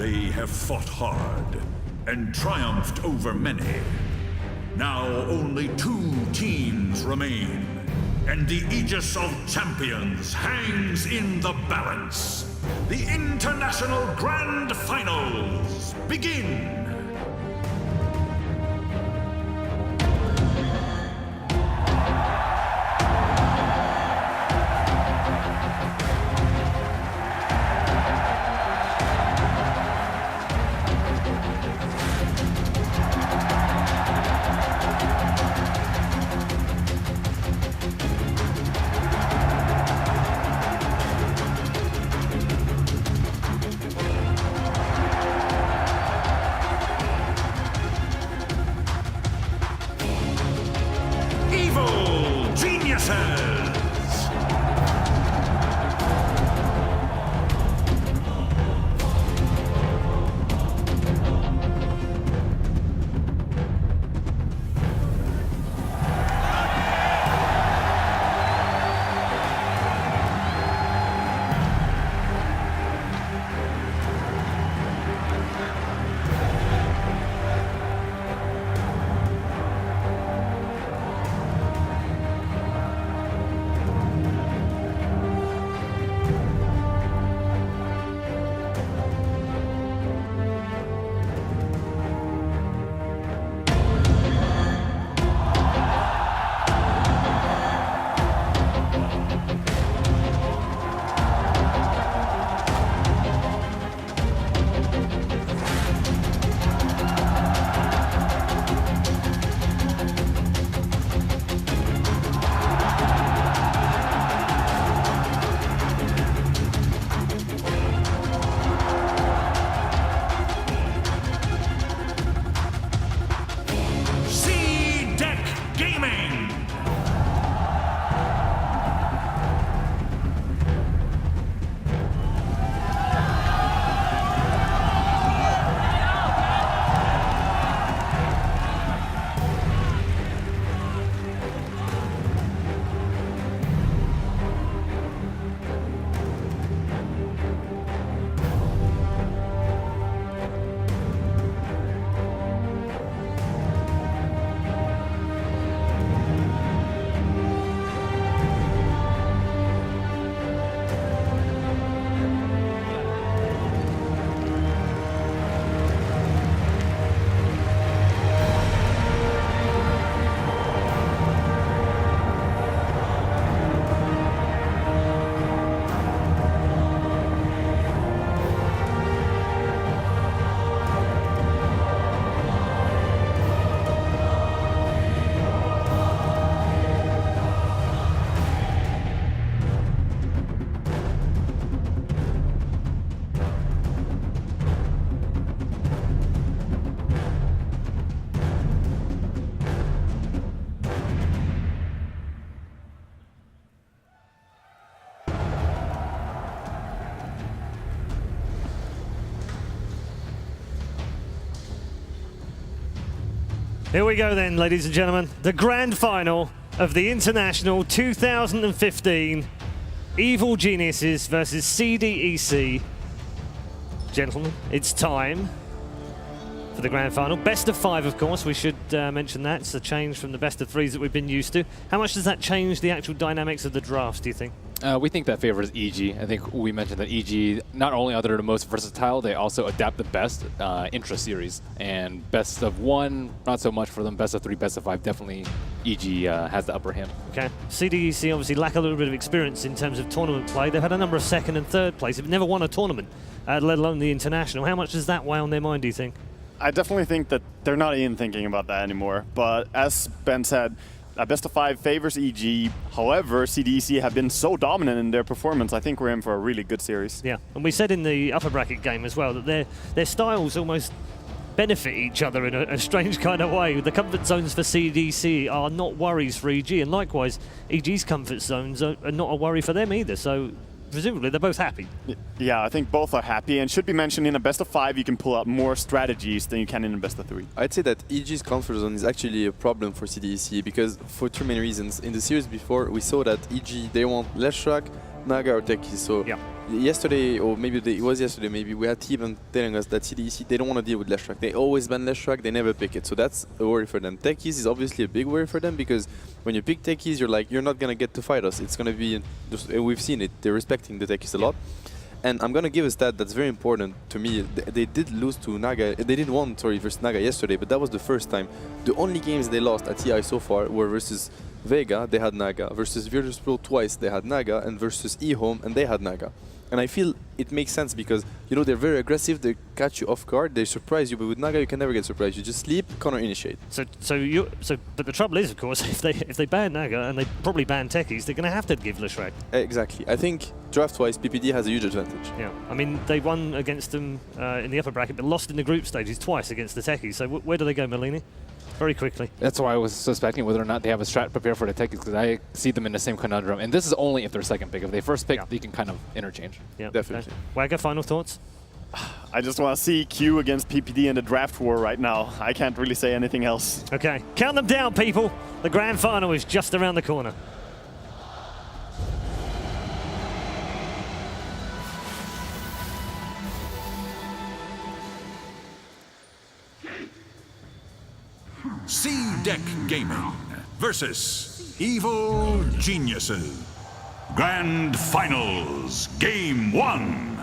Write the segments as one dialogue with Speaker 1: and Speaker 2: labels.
Speaker 1: They have fought hard and triumphed over many. Now only 2 teams remain, and the Aegis of Champions hangs in the balance. The International Grand Finals begin!
Speaker 2: Here we go then, ladies and gentlemen. The grand final of the International 2015 Evil Geniuses versus CDEC. Gentlemen, it's time for the grand final. Best of 5, of course, we should mention that. It's a change from the best of 3s that we've been used to. How much does that change the actual dynamics of the drafts, do you think?
Speaker 3: We think that favors EG. I think we mentioned that EG, not only are they the most versatile, they also adapt the best intra-series. And best of 1, not so much for them. Best of 3, best of 5, definitely EG has the upper hand.
Speaker 2: Okay. CDEC obviously lack a little bit of experience in terms of tournament play. They've had a number of 2nd and 3rd place. They've never won a tournament, let alone the international. How much does that weigh on their mind, do you think?
Speaker 4: I definitely think that they're not even thinking about that anymore. But as Ben said, best of 5 favors EG. However, CDEC have been so dominant in their performance, I think we're in for a really good series.
Speaker 2: Yeah, and we said in the upper bracket game as well that their styles almost benefit each other in a strange kind of way. The comfort zones for CDC are not worries for EG, and likewise, EG's comfort zones are not a worry for them either. So presumably they're both happy.
Speaker 4: Yeah, I think both are happy, and should be mentioned, in a best of 5 you can pull out more strategies than you can in a best of 3.
Speaker 5: I'd say that EG's comfort zone is actually a problem for CDEC because for 2 main reasons. In the series before, we saw that EG, they want less track, Naga or Teki. So
Speaker 2: yeah,
Speaker 5: yesterday, or maybe it was yesterday, maybe we had Team telling us that CDEC, they don't want to deal with Leshrac. They always ban Leshrac, they never pick it. So that's a worry for them. Techies is obviously a big worry for them because when you pick Techies, you're like, you're not going to get to fight us. It's going to be, we've seen it, they're respecting the Techies a lot. And I'm going to give a stat that's very important to me. They did lose to Naga, they did won, sorry, versus Naga yesterday, but that was the first time. The only games they lost at TI so far were versus Vega, they had Naga, versus Virtus Pro twice, they had Naga, and versus eHome, and they had Naga. And I feel it makes sense because, you know, they're very aggressive, they catch you off guard, they surprise you, but with Naga you can never get surprised. You just sleep, counter initiate.
Speaker 2: But the trouble is, of course, if they ban Naga and they probably ban Techies, they're going to have to give Leshrac.
Speaker 5: Exactly. I think draft-wise, PPD has a huge advantage.
Speaker 2: Yeah, I mean, they won against them in the upper bracket, but lost in the group stages twice against the Techies. So where do they go, Melini? Very quickly.
Speaker 3: That's why I was suspecting whether or not they have a strat prepared for the Techies, because I see them in the same conundrum. And this is only if they're second pick. If they first pick, they can kind of interchange.
Speaker 2: Yeah,
Speaker 5: definitely.
Speaker 2: Okay. Wagga, final thoughts?
Speaker 4: I just want to see Q against PPD in the draft war right now. I can't really say anything else.
Speaker 2: Okay, count them down, people. The grand final is just around the corner.
Speaker 1: CDEC Gaming versus Evil Geniuses. Grand Finals, Game 1.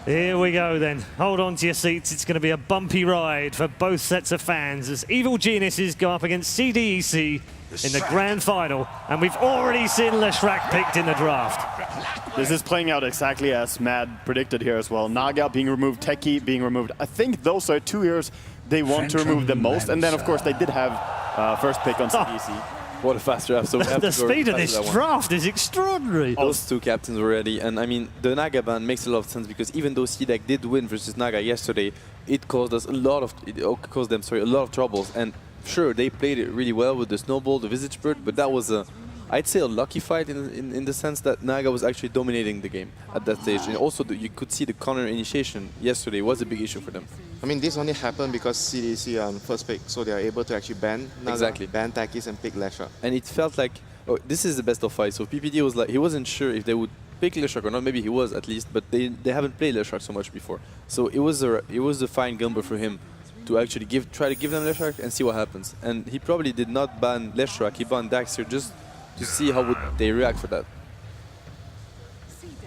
Speaker 2: Here we go then. Hold on to your seats. It's going to be a bumpy ride for both sets of fans as Evil Geniuses go up against CDEC in the grand final. And we've already seen Leshrac picked in the draft.
Speaker 4: This is playing out exactly as Mad predicted here as well. Naga being removed, Techie being removed. I think those are 2 years they want to remove the most. And then, of course, they did have first pick on CDEC.
Speaker 5: What a fast draft. So we have
Speaker 2: The
Speaker 5: to go
Speaker 2: speed of
Speaker 5: fast
Speaker 2: this
Speaker 5: with that one.
Speaker 2: draft is extraordinary.
Speaker 5: Those two captains were ready, and I mean, the Naga ban makes a lot of sense because even though CDEC did win versus Naga yesterday, it caused us a lot of, a lot of troubles. And sure, they played it really well with the snowball, the visage bird, but that was I'd say a lucky fight in the sense that Naga was actually dominating the game at that stage. And also, you could see the counter initiation yesterday was a big issue for them.
Speaker 6: I mean, this only happened because CDEC on first pick, so they are able to actually ban Naga, ban Techies, and pick Leshrac.
Speaker 5: And it felt like, oh, this is the best of 5. So PPD was like, he wasn't sure if they would pick Leshrac or not. Maybe he was at least, but they haven't played Leshrac so much before. So it was a fine gamble for him to actually try to give them Leshrac and see what happens. And he probably did not ban Leshrac, he banned Daxter just to see how would they react for that.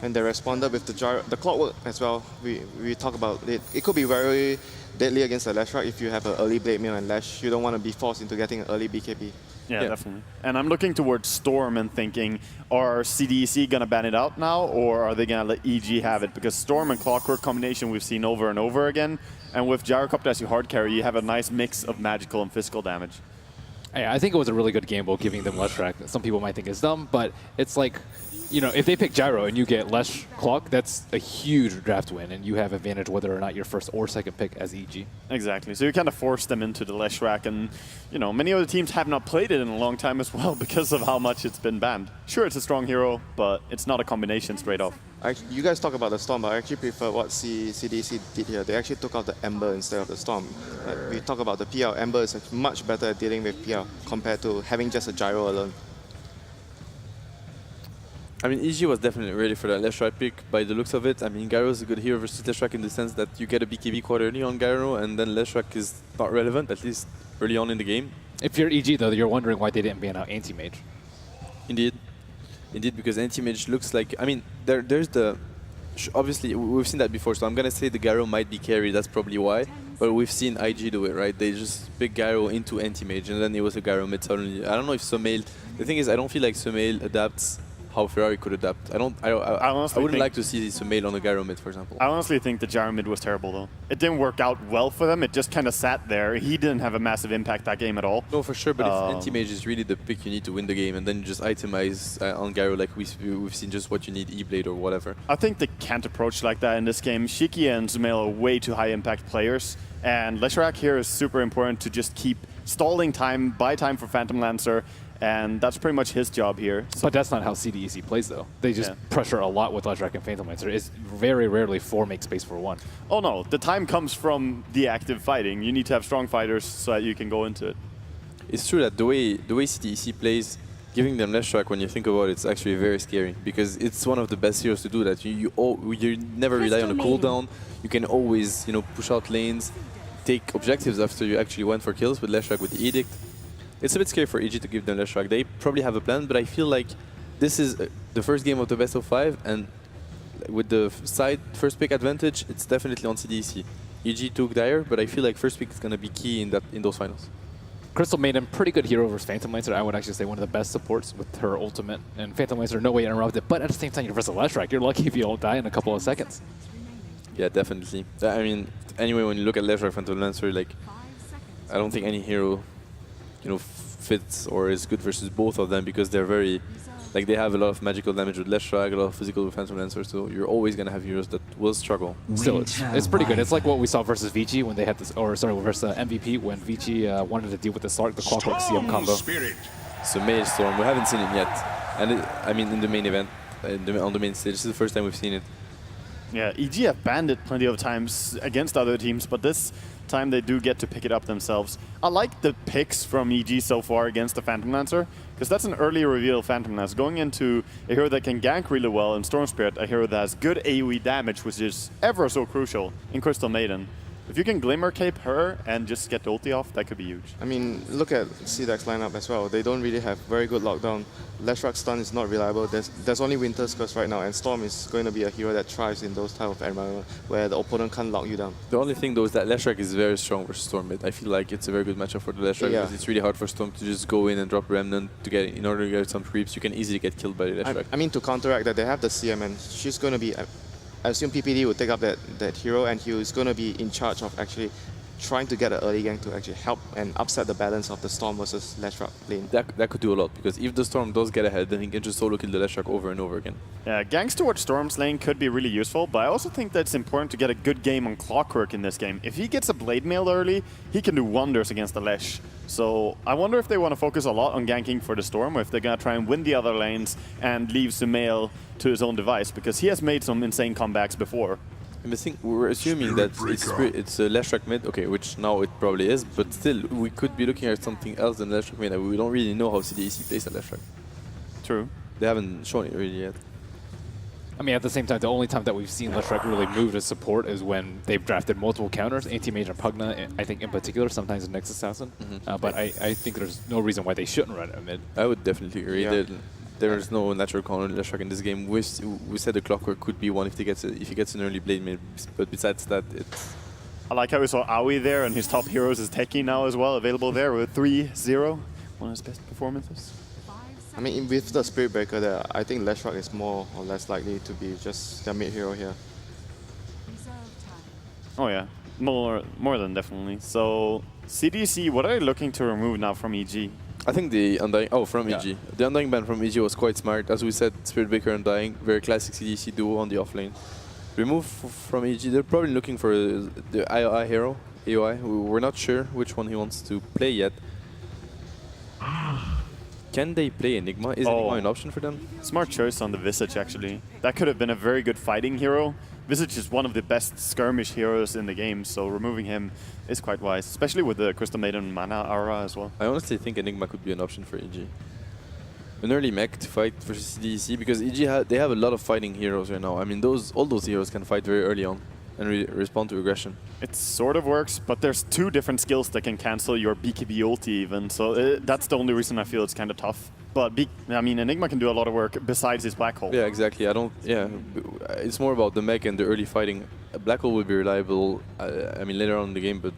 Speaker 6: And they responded with the clockwork as well. We talk about it. It could be very deadly against the Leshrac if you have an early Blade Mail and Lash. You don't want to be forced into getting an early BKB.
Speaker 4: Yeah, definitely. And I'm looking towards Storm and thinking, are CDEC going to ban it out now, or are they going to let EG have it? Because Storm and Clockwork combination we've seen over and over again. And with Gyrocopter as your hard carry, you have a nice mix of magical and physical damage.
Speaker 3: Yeah, I think it was a really good gamble giving them Leshrac. Some people might think it's dumb, but it's like, you know, if they pick Gyro and you get Lesh Clock, that's a huge draft win, and you have advantage whether or not your first or second pick as EG.
Speaker 4: Exactly. So you kind of force them into the Leshrac, and you know, many other teams have not played it in a long time as well because of how much it's been banned. Sure, it's a strong hero, but it's not a combination straight off.
Speaker 6: You guys talk about the Storm, but I actually prefer what CDEC did here. They actually took out the Ember instead of the Storm. We talk about the PL. Ember is much better at dealing with PL compared to having just a Gyro alone.
Speaker 5: I mean, EG was definitely ready for that Leshrac pick by the looks of it. I mean, Gyro is a good hero versus Leshrac in the sense that you get a BKB quite early on Gyro, and then Leshrac is not relevant, at least early on in the game.
Speaker 3: If you're EG, though, you're wondering why they didn't ban out Anti-Mage.
Speaker 5: Indeed. Indeed, because Anti-Mage looks like... I mean, there's the... Obviously, we've seen that before, so I'm going to say the Gyro might be carried, that's probably why. But we've seen IG do it, right? They just pick Gyro into Anti-Mage, and then it was a Gyro mid suddenly. I don't know if Sumail... The thing is, I don't feel like Sumail adapts how Ferrari could adapt. I wouldn't like to see Sumail on a Gyro mid, for example.
Speaker 4: I honestly think the Gyro mid was terrible, though. It didn't work out well for them. It just kind of sat there. He didn't have a massive impact that game at all.
Speaker 5: No, for sure, but if Anti-Mage is really the pick you need to win the game, and then you just itemize on Gyro like we've seen just what you need, E-Blade or whatever.
Speaker 4: I think they can't approach like that in this game. Shiki and Sumail are way too high impact players, and Leshrac here is super important to just keep stalling time, buy time for Phantom Lancer, and that's pretty much his job here.
Speaker 3: So but that's not how CDEC plays, though. They just pressure a lot with Leshrac and Phantom Lancer. It's very rarely 4 make space for 1.
Speaker 4: Oh no, the time comes from the active fighting. You need to have strong fighters so that you can go into it.
Speaker 5: It's true that the way CDEC plays, giving them left track, when you think about it, it's actually very scary because it's one of the best heroes to do that. You never rely on a cooldown. You can always, you know, push out lanes, take objectives after you actually went for kills with left track with the Edict. It's a bit scary for EG to give them left track. They probably have a plan, but I feel like this is the first game of the best of 5, and with the side first pick advantage, it's definitely on CDEC. EG took Dire, but I feel like first pick is going to be key in those finals.
Speaker 3: Crystal Maiden, pretty good hero versus Phantom Lancer. I would actually say one of the best supports with her ultimate. And Phantom Lancer, no way to interrupt it. But at the same time, you're versus Leshrac. You're lucky if you don't die in a couple of seconds.
Speaker 5: Yeah, definitely. I mean, anyway, when you look at Leshrac, Phantom Lancer, like, I don't think any hero, you know, fits or is good versus both of them because they're very, like, they have a lot of magical damage with Leshrac, a lot of physical with Phantom Lancer, so you're always going to have heroes that will struggle.
Speaker 3: Still, it's pretty good. It's like what we saw versus Vici when they had this, or sorry, versus MVP when Vici wanted to deal with the Clockwork CM combo.
Speaker 5: So Maelstrom, we haven't seen it yet. And I mean, in the main event, on the main stage, this is the first time we've seen it.
Speaker 4: Yeah, EG have banned it plenty of times against other teams, but this time they do get to pick it up themselves. I like the picks from EG so far against the Phantom Lancer, because that's an early reveal Phantom Lancer, going into a hero that can gank really well in Storm Spirit, a hero that has good AoE damage, which is ever so crucial in Crystal Maiden. If you can Glimmer Cape her and just get the ulti off, that could be huge.
Speaker 6: I mean, look at CDEC's lineup as well. They don't really have very good lockdown. Leshrac stun is not reliable. There's only Winter's Curse right now, and Storm is going to be a hero that thrives in those type of environment where the opponent can't lock you down.
Speaker 5: The only thing though is that Leshrac is very strong versus Storm mid. I feel like it's a very good matchup for the Leshrac because it's really hard for Storm to just go in and drop Remnant to get in order to get some creeps. You can easily get killed by the Leshrac.
Speaker 6: I mean, to counteract that, they have the CM, and she's going to be. I assume PPD will take up that hero, and he is going to be in charge of actually trying to get an early gank to actually help and upset the balance of the Storm versus Leshrac lane.
Speaker 5: That could do a lot, because if the Storm does get ahead, then he can just solo kill the Leshrac over and over again.
Speaker 4: Yeah, ganks towards Storm's lane could be really useful, but I also think that it's important to get a good game on Clockwork in this game. If he gets a Blade Mail early, he can do wonders against the Lesh. So I wonder if they want to focus a lot on ganking for the Storm, or if they're going to try and win the other lanes and leave Sumail to his own device, because he has made some insane comebacks before.
Speaker 5: And the thing, we're assuming that it's a Leshrac mid, okay, which now it probably is, but still, we could be looking at something else than Leshrac mid, and we don't really know how CDEC plays at Leshrac.
Speaker 4: True.
Speaker 5: They haven't shown it really yet.
Speaker 3: I mean, at the same time, the only time that we've seen Leshrac really move as support is when they've drafted multiple counters, Anti-Mage and Pugna, I think in particular, sometimes in Nexus Assassin. But I think there's no reason why they shouldn't run it mid.
Speaker 5: I would definitely agree.
Speaker 6: Yeah.
Speaker 5: There's no natural counter Leshrac in this game. We said the Clockwork could be one if he gets an early Blade Mail, but besides that, it's...
Speaker 4: I like how we saw Aoi there, and his top heroes is Teki now as well, available there with 3-0. One of his best performances.
Speaker 6: I mean, with the Spirit Breaker there, I think Leshrac is more or less likely to be just their mid hero here.
Speaker 4: Oh yeah, more than definitely. So CDC, what are you looking to remove now from EG?
Speaker 5: I think the Undying... Oh, from EG. The Undying ban from EG was quite smart. As we said, Spirit Breaker Undying, very classic CDC duo on the offlane. Remove from EG, they're probably looking for the AOI hero, AOI. We're not sure which one he wants to play yet. Can they play Enigma? Is Enigma an option for them?
Speaker 4: Smart choice on the Visage, actually. That could have been a very good fighting hero. Visage is one of the best skirmish heroes in the game, so removing him is quite wise, especially with the Crystal Maiden mana aura as well.
Speaker 5: I honestly think Enigma could be an option for EG. An early mech to fight versus CDEC, because EG they have a lot of fighting heroes right now. I mean, all those heroes can fight very early on and respond to aggression.
Speaker 4: It sort of works, but there's two different skills that can cancel your BKB ulti even, so that's the only reason I feel it's kind of tough. But I mean, Enigma can do a lot of work besides his Black Hole.
Speaker 5: Yeah, exactly. It's more about the mech and the early fighting. Black Hole will be reliable, I mean, later on in the game, but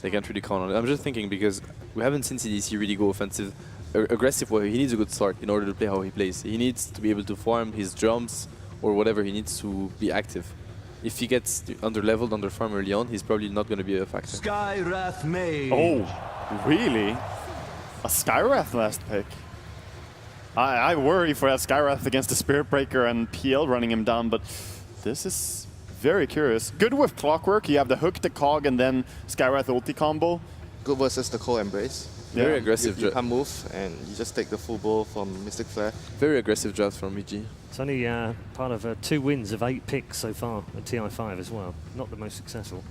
Speaker 5: they can't really count on it. I'm just thinking because we haven't seen CDC really go offensive, aggressive way. He needs a good start in order to play how he plays. He needs to be able to farm his drums or whatever. He needs to be active. If he gets under-leveled, under-farm early on, he's probably not going to be a factor.
Speaker 7: Skywrath Mage.
Speaker 4: Oh, really? A Skywrath last pick? I worry for that Skywrath against the Spirit Breaker and PL running him down, but this is very curious. Good with Clockwork. You have the hook, the cog, and then Skywrath ulti combo.
Speaker 6: Good versus the Cold Embrace.
Speaker 5: Very aggressive.
Speaker 6: You can't move, and you just take the full bowl from Mystic Flare.
Speaker 5: Very aggressive draft from EG.
Speaker 2: It's only part of 2 wins of 8 picks so far at TI5 as well. Not the most successful.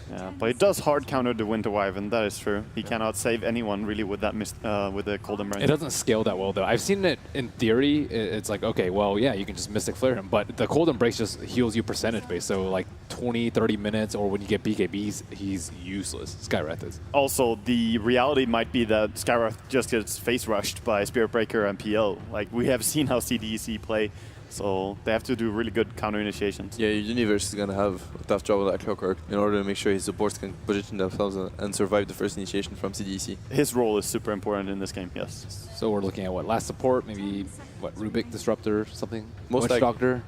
Speaker 4: Yeah, but it does hard counter the Winter Wyvern, that is true. He cannot save anyone really with that with the Cold Embrace.
Speaker 3: It doesn't scale that well, though. I've seen it in theory. It's like, okay, well, yeah, you can just Mystic Flare him, but the Cold Embrace just heals you percentage-based. So like 20, 30 minutes, or when you get BKBs, he's useless. Skywrath is.
Speaker 4: Also, the reality might be that Skywrath just gets face rushed by Spirit Breaker and PL. Like, we have seen how CDEC play, so they have to do really good counter initiations.
Speaker 5: Yeah, Universe is going to have a tough job with that Clockwork in order to make sure his supports can position themselves and survive the first initiation from CDEC.
Speaker 4: His role is super important in this game, yes.
Speaker 3: So we're looking at what, last support, maybe what, Rubik Disruptor, something?
Speaker 5: Most
Speaker 3: Witch
Speaker 5: like-
Speaker 3: Doctor.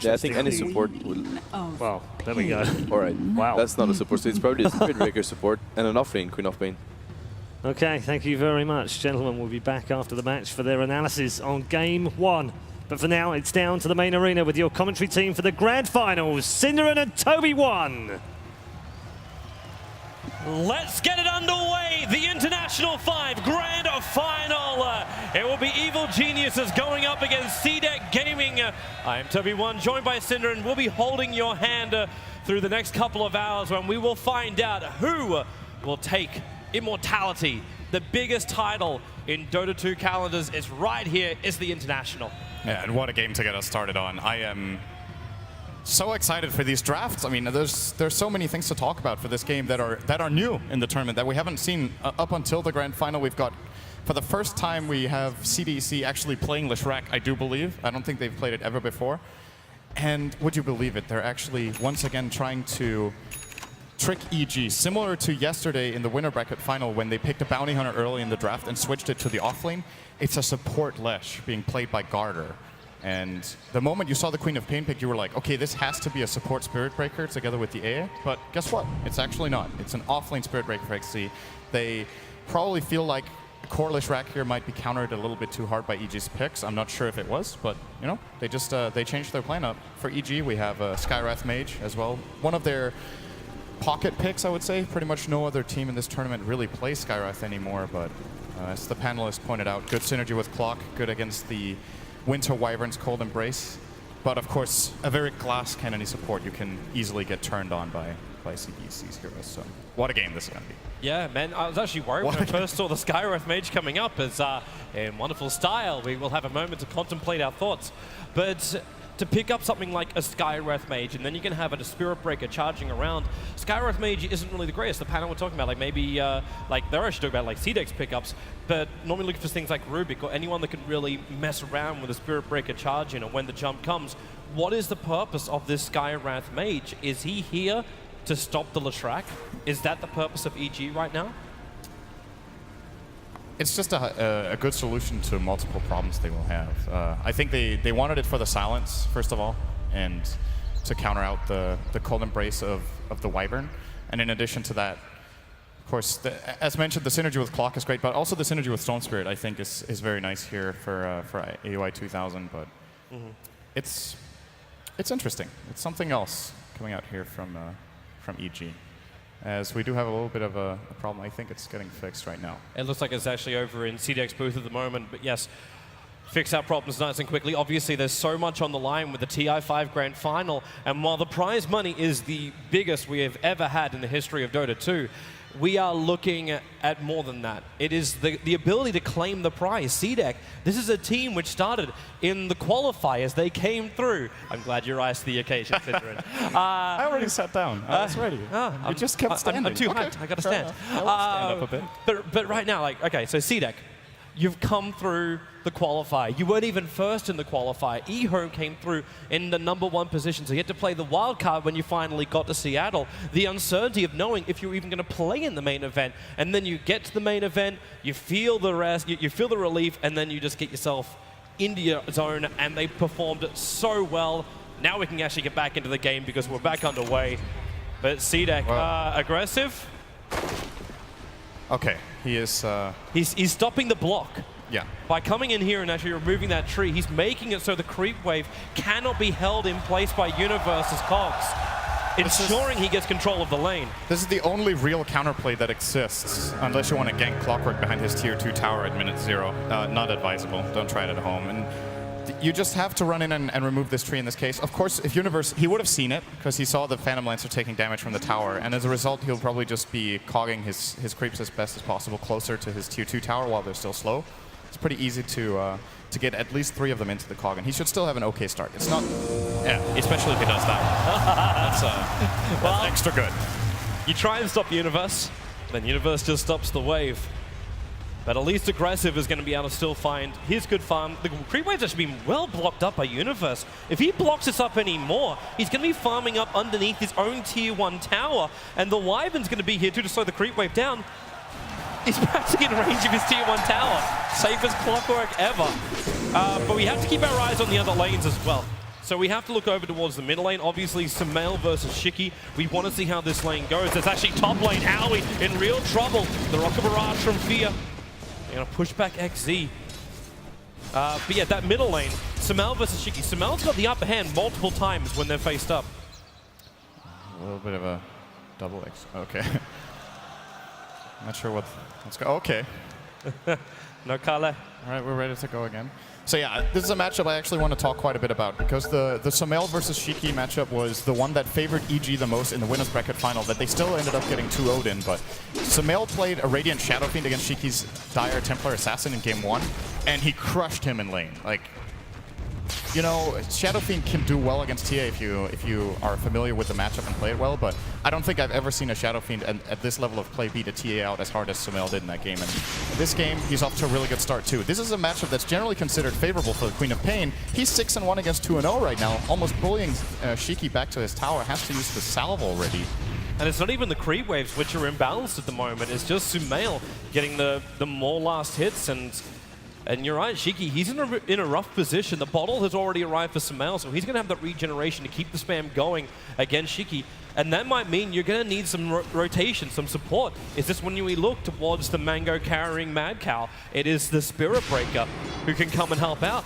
Speaker 5: Yeah, I think any support will.
Speaker 2: Wow, there we go.
Speaker 5: All right.
Speaker 2: Wow.
Speaker 5: That's not a support, so it's probably a Spirit Breaker support and an off-lane Queen of Pain.
Speaker 2: Okay, thank you very much. Gentlemen, we'll be back after the match for their analysis on Game 1. But for now, it's down to the main arena with your commentary team for the Grand Finals, Cinderin and Toby 1.
Speaker 7: Let's get it underway. The International 5 Grand Final. It will be Evil Geniuses going up against CDEC Gaming. I am Toby 1, joined by Cinder, and we'll be holding your hand through the next couple of hours when we will find out who will take Immortality. The biggest title in Dota 2 calendars is right here, is the International.
Speaker 8: Yeah, and what a game to get us started on. I am so excited for these drafts. I mean, there's so many things to talk about for this game that are new in the tournament that we haven't seen up until the Grand Final. We've got, for the first time, we have CDEC actually playing Leshrac, I do believe. I don't think they've played it ever before. And would you believe it, they're actually once again trying to trick EG, similar to yesterday in the winner bracket final when they picked a bounty hunter early in the draft and switched it to the offlane. It's a support Lesh being played by Garter. And the moment you saw the Queen of Pain pick, you were like, okay, this has to be a support Spirit Breaker together with the AA. But guess what? It's actually not. It's an offlane Spirit Breaker for XC. They probably feel like core Leshrac here might be countered a little bit too hard by EG's picks. I'm not sure if it was, but you know, they just they changed their plan up. For EG, we have Skywrath Mage as well. One of their pocket picks, I would say. Pretty much no other team in this tournament really plays Skywrath anymore, but as the panelists pointed out, good synergy with Clock, good against the Winter Wyvern's Cold Embrace. But of course, a very glass cannon support you can easily get turned on by CDEC's heroes. So what a game this is going to be.
Speaker 7: Yeah, man, I was actually worried when I first saw the Skywrath Mage coming up, as in wonderful style, we will have a moment to contemplate our thoughts. But to pick up something like a Skywrath Mage, and then you can have a Spirit Breaker charging around. Skywrath Mage isn't really the greatest. The panel we're talking about, like maybe, like they're actually talking about like CDEC's pickups, but normally looking for things like Rubik or anyone that can really mess around with a Spirit Breaker charge in, or when the jump comes. What is the purpose of this Skywrath Mage? Is he here to stop the Leshrac? Is that the purpose of EG right now?
Speaker 8: It's just a good solution to multiple problems they will have. I think they wanted it for the silence, first of all, and to counter out the Cold Embrace of the Wyvern. And in addition to that, of course, as mentioned, the synergy with Clock is great, but also the synergy with Stone Spirit, I think, is very nice here for AUI 2000. But it's interesting. It's something else coming out here from EG. As we do have a little bit of a problem. I think it's getting fixed right now.
Speaker 7: It looks like it's actually over in CDEC's booth at the moment, but yes, fix our problems nice and quickly. Obviously, there's so much on the line with the TI5 Grand Final, and while the prize money is the biggest we have ever had in the history of Dota 2, we are looking at more than that. It is the ability to claim the prize. CDEC, this is a team which started in the qualifiers. They came through. I'm glad you rise to the occasion, Cinder.
Speaker 8: I already sat down. I was ready. You just kept standing.
Speaker 7: I'm too hyped. I got to stand.
Speaker 8: Stand up a bit.
Speaker 7: But right now, like, okay, so CDEC, you've come through the qualifier. You weren't even first in the qualifier. eHome came through in the #1 position, so you had to play the wild card when you finally got to Seattle. The uncertainty of knowing if you're even going to play in the main event, and then you get to the main event, you feel the rest, you feel the relief, and then you just get yourself into your zone, and they performed so well. Now we can actually get back into the game because we're back underway. But CDEC, aggressive.
Speaker 8: Okay, he is.
Speaker 7: He's stopping the block.
Speaker 8: Yeah.
Speaker 7: By coming in here and actually removing that tree, he's making it so the creep wave cannot be held in place by Universe's cogs, ensuring he gets control of the lane.
Speaker 8: This is the only real counterplay that exists, unless you want to gank Clockwork behind his tier 2 tower at minute 0. Not advisable. Don't try it at home. And the you just have to run in and remove this tree in this case. Of course, if Universe, he would have seen it because he saw the Phantom Lancer taking damage from the tower, and as a result, he'll probably just be cogging his creeps as best as possible closer to his tier 2 tower while they're still slow. It's pretty easy to get at least 3 of them into the cog, and he should still have an okay start. It's not...
Speaker 7: Yeah, especially if he does that.
Speaker 8: That's extra good.
Speaker 7: You try and stop Universe, then Universe just stops the wave. But at least Aggressive is going to be able to still find his good farm. The creep wave's actually been well blocked up by Universe. If he blocks this up anymore, he's going to be farming up underneath his own tier 1 tower, and the Wyvern's going to be here too to slow the creep wave down. He's practically in range of his tier 1 tower. Safe as clockwork ever. But we have to keep our eyes on the other lanes as well. So we have to look over towards the middle lane. Obviously, Sumail versus Shiki. We want to see how this lane goes. There's actually top lane, Owie, in real trouble. The Rocket Barrage from Fear. They're going to push back XZ. But yeah, that middle lane, Sumail versus Shiki. Sumail's got the upper hand multiple times when they're faced up.
Speaker 8: A little bit of a double X. Okay. Not sure let's go. Okay.
Speaker 7: No Kale.
Speaker 8: All right, we're ready to go again. So yeah, this is a matchup I actually want to talk quite a bit about because the Sumail versus Shiki matchup was the one that favored EG the most in the winners bracket final that they still ended up getting 2-0'd in, but Sumail played a Radiant Shadow Fiend against Shiki's Dire Templar Assassin in game 1, and he crushed him in lane. Like, you know, Shadow Fiend can do well against TA if you are familiar with the matchup and play it well, but I don't think I've ever seen a Shadow Fiend at this level of play beat a TA out as hard as Sumail did in that game. And this game, he's off to a really good start too. This is a matchup that's generally considered favorable for the Queen of Pain. He's 6-1 against 2-0 right now, almost bullying Shiki back to his tower. Has to use the salve already.
Speaker 7: And it's not even the creep waves which are imbalanced at the moment. It's just Sumail getting the more last hits. And you're right, Shiki, he's in a rough position. The bottle has already arrived for Sumail, so he's going to have that regeneration to keep the spam going against Shiki. And that might mean you're going to need some rotation, some support. Is this when we look towards the Mango carrying Mad Cow? It is the Spirit Breaker who can come and help out.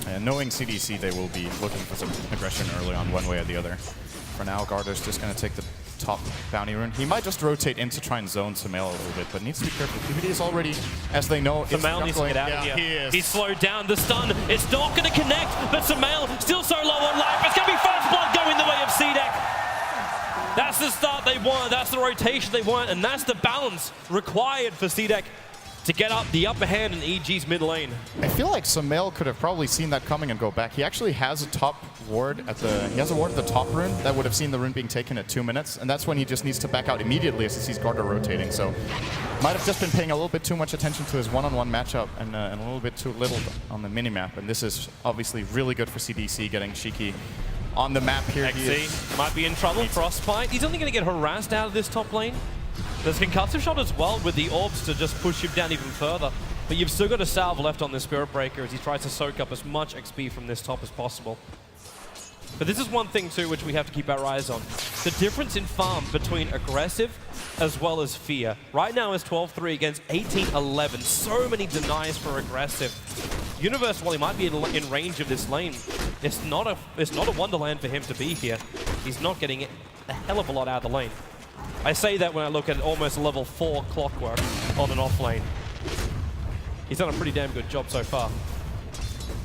Speaker 8: And knowing CDEC, they will be looking for some aggression early on one way or the other. For now, Garder's just going to take the top bounty rune. He might just rotate in to try and zone Sumail a little bit, but needs to be careful. PPD is already, as they know,
Speaker 7: Sumail needs to get out of here.
Speaker 8: He is.
Speaker 7: He's slowed down. The stun, it's not going to connect, but Sumail still so low on life. It's going to be first blood going the way of CDEC. That's the start they want. That's the rotation they want, and that's the balance required for CDEC to get up the upper hand in EG's mid lane.
Speaker 8: I feel like Sumail could have probably seen that coming and go back. He actually has a top ward at the... He has a ward at the top rune that would have seen the rune being taken at 2 minutes, and that's when he just needs to back out immediately as he sees Garter rotating. So might have just been paying a little bit too much attention to his one-on-one matchup and a little bit too little on the minimap. And this is obviously really good for CDEC getting Shiki on the map here.
Speaker 7: XZ might be in trouble. Frostbite. He's only going to get harassed out of this top lane. There's concussive shot as well with the orbs to just push him down even further. But you've still got a salve left on the Spirit Breaker as he tries to soak up as much XP from this top as possible. But this is one thing too which we have to keep our eyes on. The difference in farm between Aggressive as well as Fear. Right now is 12-3 against 18-11. So many denies for Aggressive. Universe, while he might be in range of this lane, it's not a wonderland for him to be here. He's not getting a hell of a lot out of the lane. I say that when I look at almost level 4 Clockwork on and off lane. He's done a pretty damn good job so far.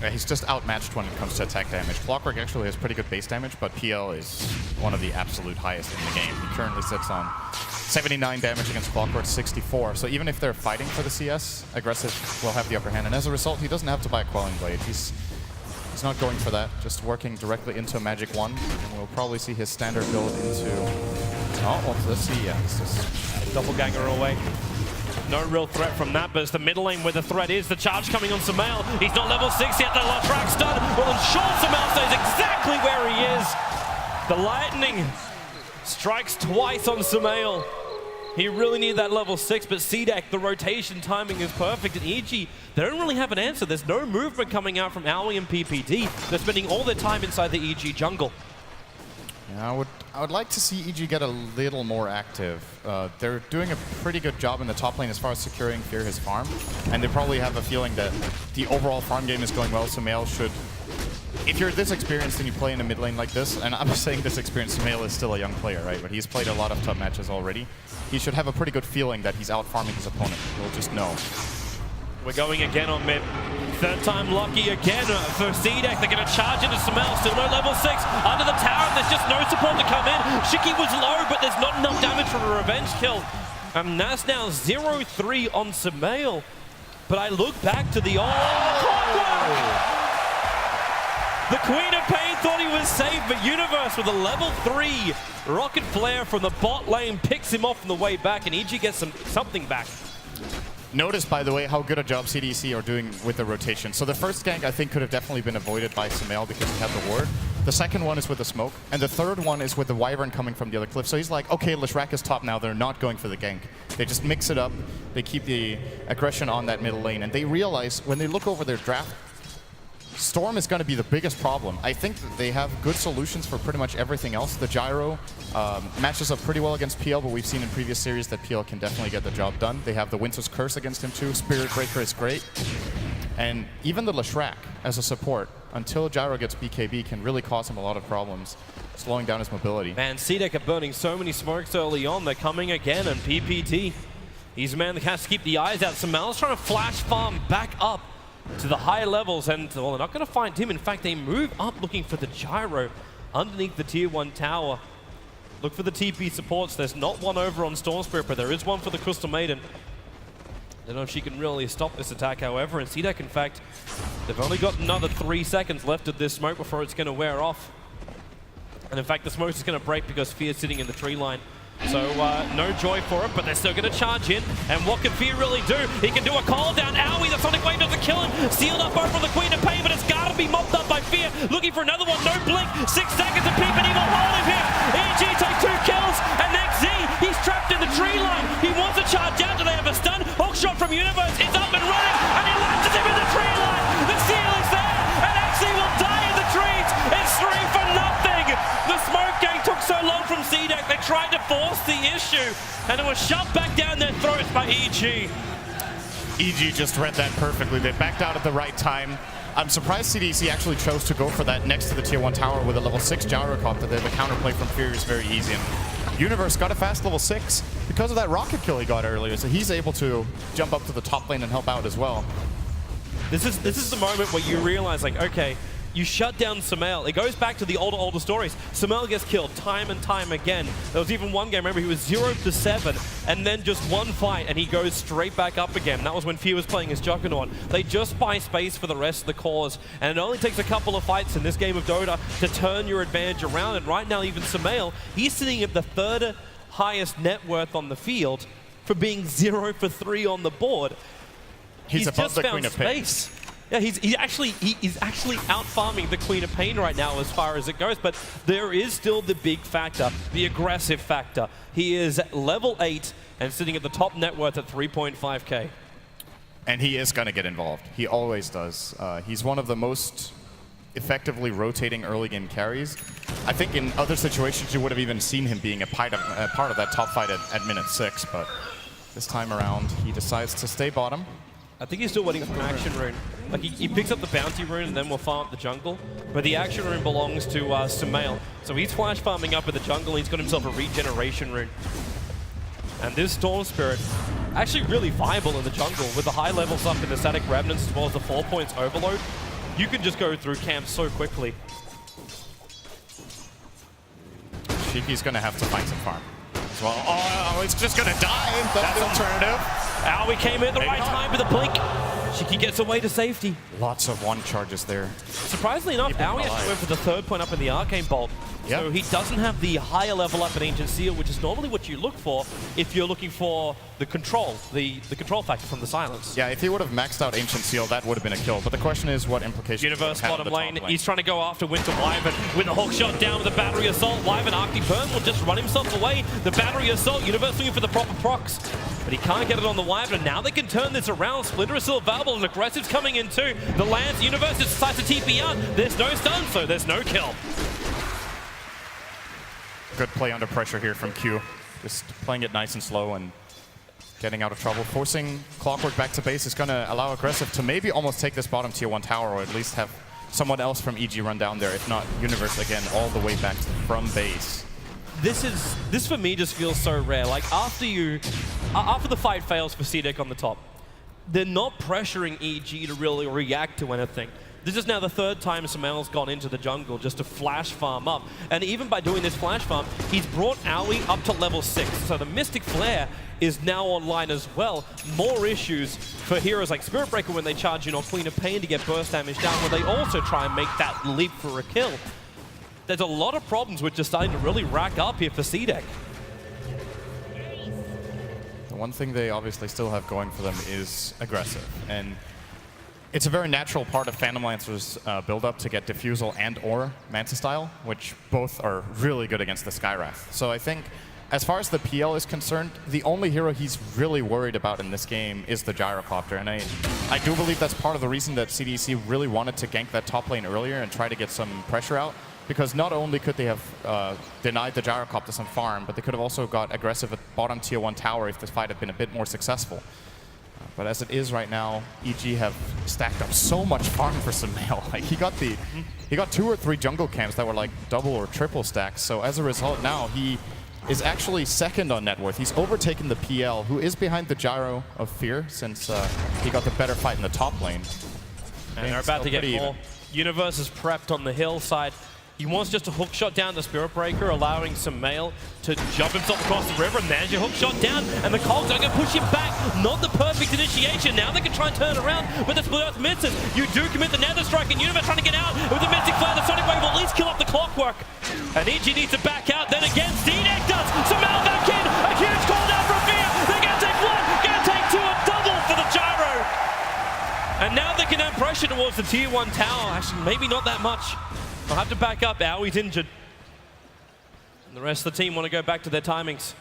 Speaker 8: Yeah, he's just outmatched when it comes to attack damage. Clockwork actually has pretty good base damage, but PL is one of the absolute highest in the game. He currently sits on 79 damage against Clockwork, 64. So even if they're fighting for the CS, Aggressive will have the upper hand. And as a result, he doesn't have to buy a Quelling Blade. He's not going for that, just working directly into a Magic 1. And we'll probably see his standard build into... Oh, well, let's see, yeah. This is
Speaker 7: Doppelganger away. No real threat from that, but it's the middle lane where the threat is. The charge coming on Sumail. He's not level 6 yet. The track stun will ensure Sumail stays exactly where he is. The lightning strikes twice on Sumail. He really needed that level 6, but CDEC, the rotation timing is perfect. And EG, they don't really have an answer. There's no movement coming out from Owie and PPD. They're spending all their time inside the EG jungle.
Speaker 8: Yeah, I would like to see EG get a little more active. They're doing a pretty good job in the top lane as far as securing Fear his farm, and they probably have a feeling that the overall farm game is going well. Sumail should, if you're this experienced and you play in a mid lane like this, and I'm saying this experienced, Sumail is still a young player, right? But he's played a lot of top matches already. He should have a pretty good feeling that he's out farming his opponent. We'll just know.
Speaker 7: We're going again on mid. Third time lucky again for CDEC. They're going to charge into Samel. Still no level 6 under the tower. There's just no support to come in. Shiki was low, but there's not enough damage for a revenge kill. And that's now 0-3 on Samel. But I look back to the The Queen of Pain thought he was safe, but Universe with a level 3 rocket flare from the bot lane picks him off on the way back, and EG gets something back.
Speaker 8: Notice, by the way, how good a job CDEC are doing with the rotation. So the first gank, I think, could have definitely been avoided by Samel because he had the ward. The second one is with the smoke, and the third one is with the Wyvern coming from the other cliff. So he's like, okay, Leshrac is top now. They're not going for the gank. They just mix it up. They keep the aggression on that middle lane, and they realize when they look over their draft, Storm is going to be the biggest problem. I think that they have good solutions for pretty much everything else. The Gyro matches up pretty well against PL, but we've seen in previous series that PL can definitely get the job done. They have the Winter's Curse against him too. Spirit Breaker is great. And even the Leshrac as a support, until Gyro gets BKB, can really cause him a lot of problems, slowing down his mobility.
Speaker 7: Man, CDEC are burning so many smokes early on. They're coming again, and PPT. He's a man that has to keep the eyes out. Samel's trying to flash farm back up to the high levels, and well, they're not going to find him. In fact, they move up looking for the Gyro underneath the tier 1 tower. Look for the TP supports. There's not one over on Storm Spirit, but there is one for the Crystal Maiden. I don't know if she can really stop this attack, however, and CDEC, in fact, they've only got another 3 seconds left of this smoke before it's going to wear off. And in fact, the smoke is going to break because Fear's sitting in the tree line. So no joy for it, but they're still going to charge in. And what can Fear really do? He can do a call down. Owie, the Sonic Wave doesn't kill him. Sealed up over from the Queen of Pain, but it's got to be mopped up by Fear. Looking for another one. No blink. 6 seconds of PPT will hold him here. EG take 2 kills, and next Z, he's trapped in the tree line. He wants to charge out. Do they have a stun? Hook shot from Universe. It's up and running, and he launches him in the tree line. The seal is there, and XZ will die in the trees. It's 3 for nothing. The smoke gang took so long from CDEC. They tried to force the issue, and it was shoved back down their throats by EG.
Speaker 8: EG just read that perfectly. They backed out at the right time. I'm surprised CDEC actually chose to go for that next to the tier 1 tower with a level 6 Gyrocopter. The counterplay from Fear is very easy. And Universe got a fast level 6 because of that rocket kill he got earlier, so he's able to jump up to the top lane and help out as well.
Speaker 7: This is the moment where you realize, like, okay, you shut down Samel. It goes back to the older stories. Samel gets killed time and time again. There was even one game, remember, he was 0-7, and then just one fight, and he goes straight back up again. That was when Fear was playing his Juggernaut. They just buy space for the rest of the cores, and it only takes a couple of fights in this game of Dota to turn your advantage around. And right now, even Samel, he's sitting at the 3rd highest net worth on the field for being 0-for-3 on the board.
Speaker 8: He's above
Speaker 7: just
Speaker 8: the
Speaker 7: found
Speaker 8: Queen of Pain.
Speaker 7: space. Yeah, he's actually out farming the Queen of Pain right now as far as it goes, but there is still the big factor, the aggressive factor. He is level 8 and sitting at the top net worth at 3.5k.
Speaker 8: And he is going to get involved. He always does. He's one of the most effectively rotating early game carries. I think in other situations you would have even seen him being a part of that top fight at minute 6, but this time around he decides to stay bottom.
Speaker 7: I think he's still waiting for an action rune. Like, he picks up the bounty rune and then will farm up the jungle, but the action rune belongs to Samel. So he's flash farming up in the jungle, he's got himself a regeneration rune. And this Storm Spirit, actually really viable in the jungle, with the high levels up in the Static Remnants as well as the 4 points overload. You can just go through camps so quickly.
Speaker 8: Shiki's going to have to find some farm as well. Oh, it's just going to die. That's the alternative.
Speaker 7: Owie came in at the right time with a blink. Shiki gets away to safety.
Speaker 8: Lots of 1 charges there.
Speaker 7: Surprisingly enough, Owie actually went for the 3rd point up in the Arcane Bolt. Yep. So he doesn't have the higher level up in Ancient Seal, which is normally what you look for if you're looking for the control, the control factor from the silence.
Speaker 8: Yeah, if he would have maxed out Ancient Seal, that would have been a kill. But the question is what implications
Speaker 7: Universe bottom lane. He's trying to go after Winter Wyvern with a hook shot down with a battery assault. Wyvern Arctic Burn will just run himself away. The battery assault, Universe looking for the proper procs. But he can't get it on the Wyvern. Now they can turn this around. Splinter is still available and Aggressive's coming in too. The Lance, Universe decides to TP out. There's no stun, so there's no kill.
Speaker 8: Good play under pressure here from Q. Just playing it nice and slow and getting out of trouble. Forcing Clockwork back to base is going to allow Aggressive to maybe almost take this bottom tier 1 tower, or at least have someone else from EG run down there. If not, Universe again all the way back from base.
Speaker 7: This for me just feels so rare. Like after the fight fails for CDEC on the top, they're not pressuring EG to really react to anything. This is now the third time Sumail's gone into the jungle just to flash farm up. And even by doing this flash farm, he's brought Aoi up to level 6. So the Mystic Flare is now online as well. More issues for heroes like Spirit Breaker when they charge in, or Queen of Pain to get burst damage down, where they also try and make that leap for a kill. There's a lot of problems which are starting to really rack up here for CDEC.
Speaker 8: The one thing they obviously still have going for them is aggressive. And it's a very natural part of Phantom Lancer's build-up to get Diffusal and or Manta Style, which both are really good against the Skywrath. So I think, as far as the PL is concerned, the only hero he's really worried about in this game is the Gyrocopter. And I do believe that's part of the reason that CDEC really wanted to gank that top lane earlier and try to get some pressure out. Because not only could they have denied the Gyrocopter some farm, but they could have also got aggressive at bottom tier 1 tower if this fight had been a bit more successful. But as it is right now, EG have stacked up so much farm for Sumail. Like he got 2 or 3 jungle camps that were like double or triple stacks. So as a result, now he is actually second on net worth. He's overtaken the PL, who is behind the Gyro of Fear, since he got the better fight in the top lane.
Speaker 7: And they're about to get more. Universe is prepped on the hillside. He wants just a hook shot down the Spirit Breaker, allowing Sumail to jump himself across the river, and there's your hook shot down, and the Cogs are going to push him back. Not the perfect initiation. Now they can try and turn around, but the Split Earth misses. You do commit the Nether Strike, and Universe trying to get out with the Mystic Flare. The Sonic Wave will at least kill off the Clockwork. And EG needs to back out. Then again, CDEC does. Sumail back in. A huge call down from Fear. They're going to take 1, going to take 2, a double for the Gyro. And now they can add pressure towards the tier 1 tower. Actually, maybe not that much. They'll have to back up. Aoi's injured. And the rest of the team want to go back to their timings.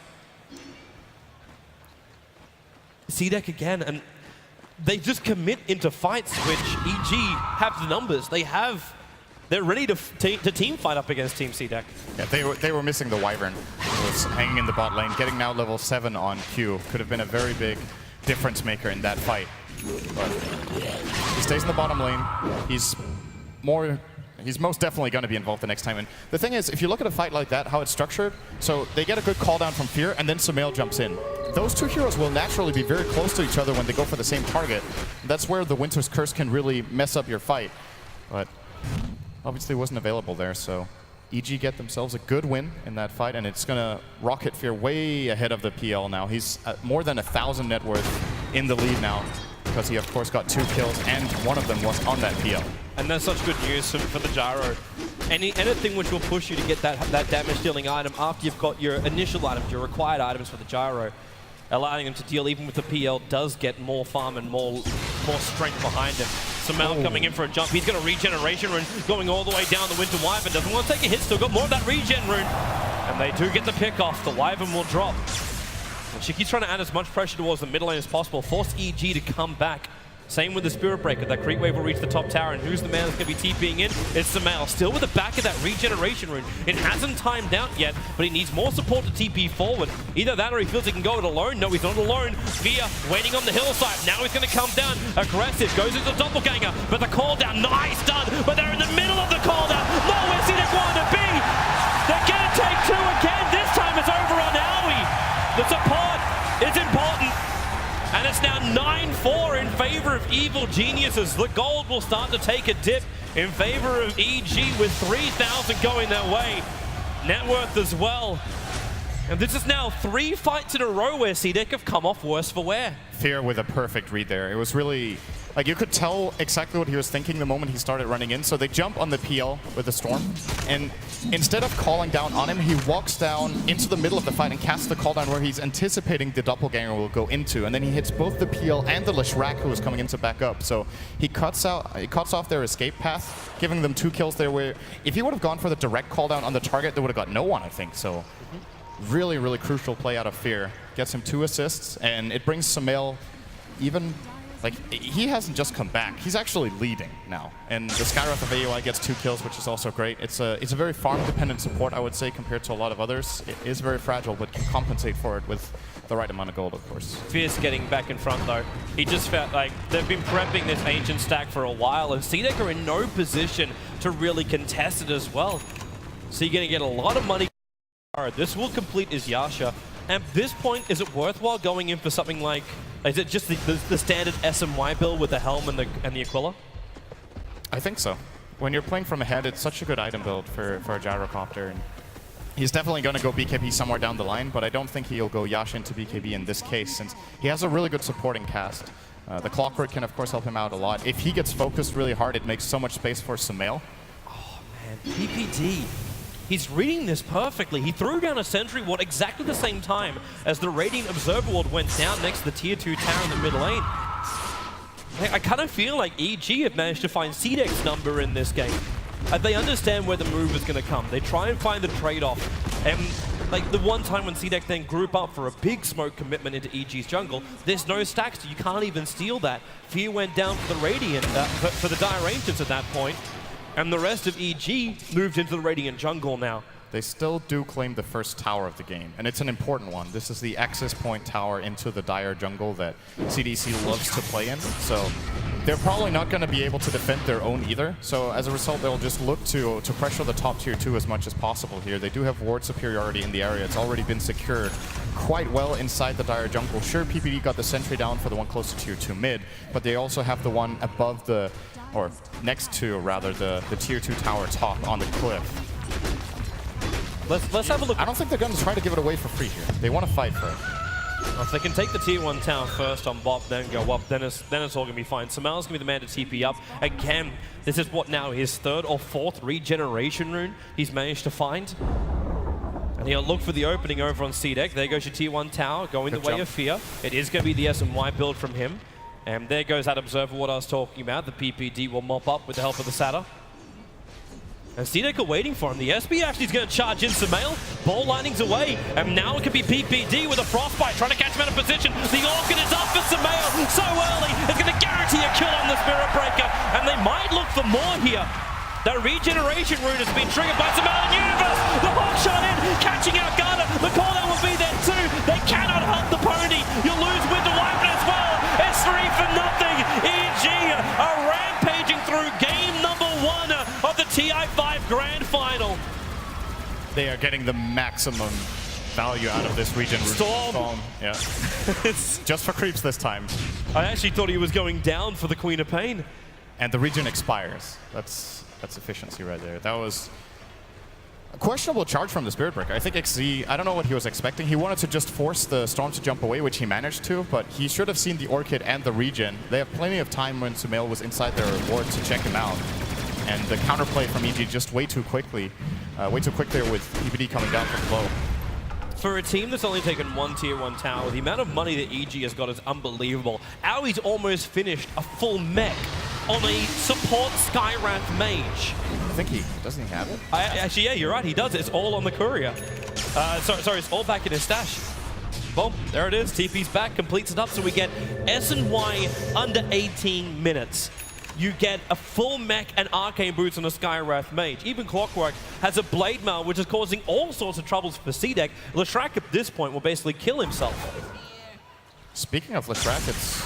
Speaker 7: CDEC again, and they just commit into fights which EG have the numbers. They're ready to team fight up against Team CDEC.
Speaker 8: Yeah, they were missing the Wyvern, who was hanging in the bot lane. Getting now level 7 on Q could have been a very big difference maker in that fight. But he stays in the bottom lane. He's most definitely going to be involved the next time. And the thing is, if you look at a fight like that, how it's structured, so they get a good call down from Fear, and then Sumail jumps in. Those two heroes will naturally be very close to each other when they go for the same target. That's where the Winter's Curse can really mess up your fight. But obviously wasn't available there, so EG get themselves a good win in that fight, and it's going to rocket Fear way ahead of the PL now. He's at more than 1,000 net worth in the lead now, because he of course got 2 kills, and one of them was on that PL.
Speaker 7: And that's such good news for the Gyro. Anything which will push you to get that damage dealing item after you've got your initial items, your required items for the Gyro, allowing him to deal even with the PL does get more farm and more strength behind him. Sumail coming in for a jump. He's got a regeneration rune going all the way down the Winter Wyvern. Doesn't want to take a hit, still got more of that regen rune. And they do get the pick off. The Wyvern will drop. And Shiki's trying to add as much pressure towards the middle lane as possible, force EG to come back. Same with the Spirit Breaker. That creep wave will reach the top tower, and who's the man that's going to be TPing in? It's Sumail. Still with the back of that regeneration rune. It hasn't timed out yet, but he needs more support to TP forward. Either that or he feels he can go it alone. No, he's not alone. Fear waiting on the hillside. Now he's going to come down. Aggressive. Goes into the doppelganger, but the call down. Nice done, but they're in the middle of the call down. Not where CDEC wanted to be. They're going to take 2 again. This time it's over on Aoi. The support is important. And it's now 9-4 in favor of Evil Geniuses. The gold will start to take a dip in favor of EG with 3,000 going their way. Net worth as well. And this is now 3 fights in a row where CDEC have come off worse for wear.
Speaker 8: Fear with a perfect read there. It was really, like, you could tell exactly what he was thinking the moment he started running in. So they jump on the PL with the Storm, and instead of calling down on him, he walks down into the middle of the fight and casts the call down where he's anticipating the doppelganger will go into, and then he hits both the PL and the Leshrac, who was coming in to back up. So he cuts off their escape path, giving them 2 kills there, where if he would have gone for the direct call down on the target, they would have got no one, I think. So really, really crucial play out of Fear. Gets him 2 assists, and it brings Sumail even, like, he hasn't just come back. He's actually leading now. And the Skywrath of AOI gets 2 kills, which is also great. It's a very farm-dependent support, I would say, compared to a lot of others. It is very fragile, but can compensate for it with the right amount of gold, of course.
Speaker 7: Fierce getting back in front, though. He just felt like they've been prepping this ancient stack for a while, and CDEC are in no position to really contest it as well. So you're going to get a lot of money. This will complete his Yasha. At this point, is it worthwhile going in for something like, is it just the standard SMY build with the helm and the Aquila?
Speaker 8: I think so. When you're playing from ahead, it's such a good item build for a gyrocopter. And he's definitely going to go BKB somewhere down the line, but I don't think he'll go Yash into BKB in this case, since he has a really good supporting cast. The Clockwork can, of course, help him out a lot. If he gets focused really hard, it makes so much space for Sumail.
Speaker 7: Oh, man. PPD. He's reading this perfectly. He threw down a Sentry Ward exactly the same time as the Radiant Observer Ward went down next to the Tier 2 tower in the mid lane. I kind of feel like EG have managed to find CDEC's number in this game. They understand where the move is going to come. They try and find the trade-off. And like the one time when CDEC then group up for a big smoke commitment into EG's jungle, there's no stacks, so you can't even steal that. Fear went down for the Radiant, for the Dire Ancients at that point. And the rest of EG moved into the Radiant jungle now.
Speaker 8: They still do claim the first tower of the game, and it's an important one. This is the access point tower into the Dire jungle that CDEC loves to play in, so they're probably not going to be able to defend their own either. So as a result, they'll just look to pressure the top tier 2 as much as possible here. They do have ward superiority in the area. It's already been secured quite well inside the Dire jungle. Sure, PPD got the sentry down for the one close to tier 2 mid, but they also have the one above the, or next to rather, the tier 2 tower top on the cliff.
Speaker 7: Let's have a look.
Speaker 8: I don't think they're going to try to give it away for free here. They want to fight for it.
Speaker 7: Well, if they can take the tier 1 tower first on bot, then go up, then it's all going to be fine. Sumail's going to be the man to TP up. Again, this is what now, his 3rd or 4th regeneration rune he's managed to find. And he'll look for the opening over on CDEC. There goes your tier 1 tower, going the way of Fear. It is going to be the SMY build from him. And there goes that Observer, what I was talking about. The PPD will mop up with the help of the Satyr. And CDEC are waiting for him. The SB actually is going to charge in Sumail. Ball lining's away. And now it could be PPD with a Frostbite trying to catch him out of position. The Orchid is up for Sumail. So early. It's going to guarantee a kill on the Spirit Breaker. And they might look for more here. That regeneration rune has been triggered by Sumail and Universe. The hook shot in, catching out Garner. The call down will be there too. They cannot hunt the pony. You'll lose Winter Wyvern as well. It's 3 for nothing. EG are rampaging through game number 1 of the TI5 Grand Final.
Speaker 8: They are getting the maximum value out of this region.
Speaker 7: Storm.
Speaker 8: Yeah. Just for creeps this time.
Speaker 7: I actually thought he was going down for the Queen of Pain.
Speaker 8: And the region expires. That's efficiency right there. That was a questionable charge from the Spirit Breaker. I think XZ, I don't know what he was expecting. He wanted to just force the Storm to jump away, which he managed to, but he should have seen the Orchid and the regen. They have plenty of time when Sumail was inside their ward to check him out. And the counterplay from EG just way too quickly there with PPD coming down from below.
Speaker 7: For a team that's only taken 1 tier 1 tower, the amount of money that EG has got is unbelievable. Aui's almost finished a full mech on a support Skywrath mage.
Speaker 8: I think doesn't he have it?
Speaker 7: Actually, yeah, you're right, he does. It's all on the courier. Sorry, it's all back in his stash. Boom, there it is. TP's back, completes it up, so we get S&Y under 18 minutes. You get a full mech and arcane boots on a Skywrath mage. Even Clockwork has a blade mail, which is causing all sorts of troubles for CDEC. Leshrac at this point will basically kill himself.
Speaker 8: Speaking of Leshrac, it's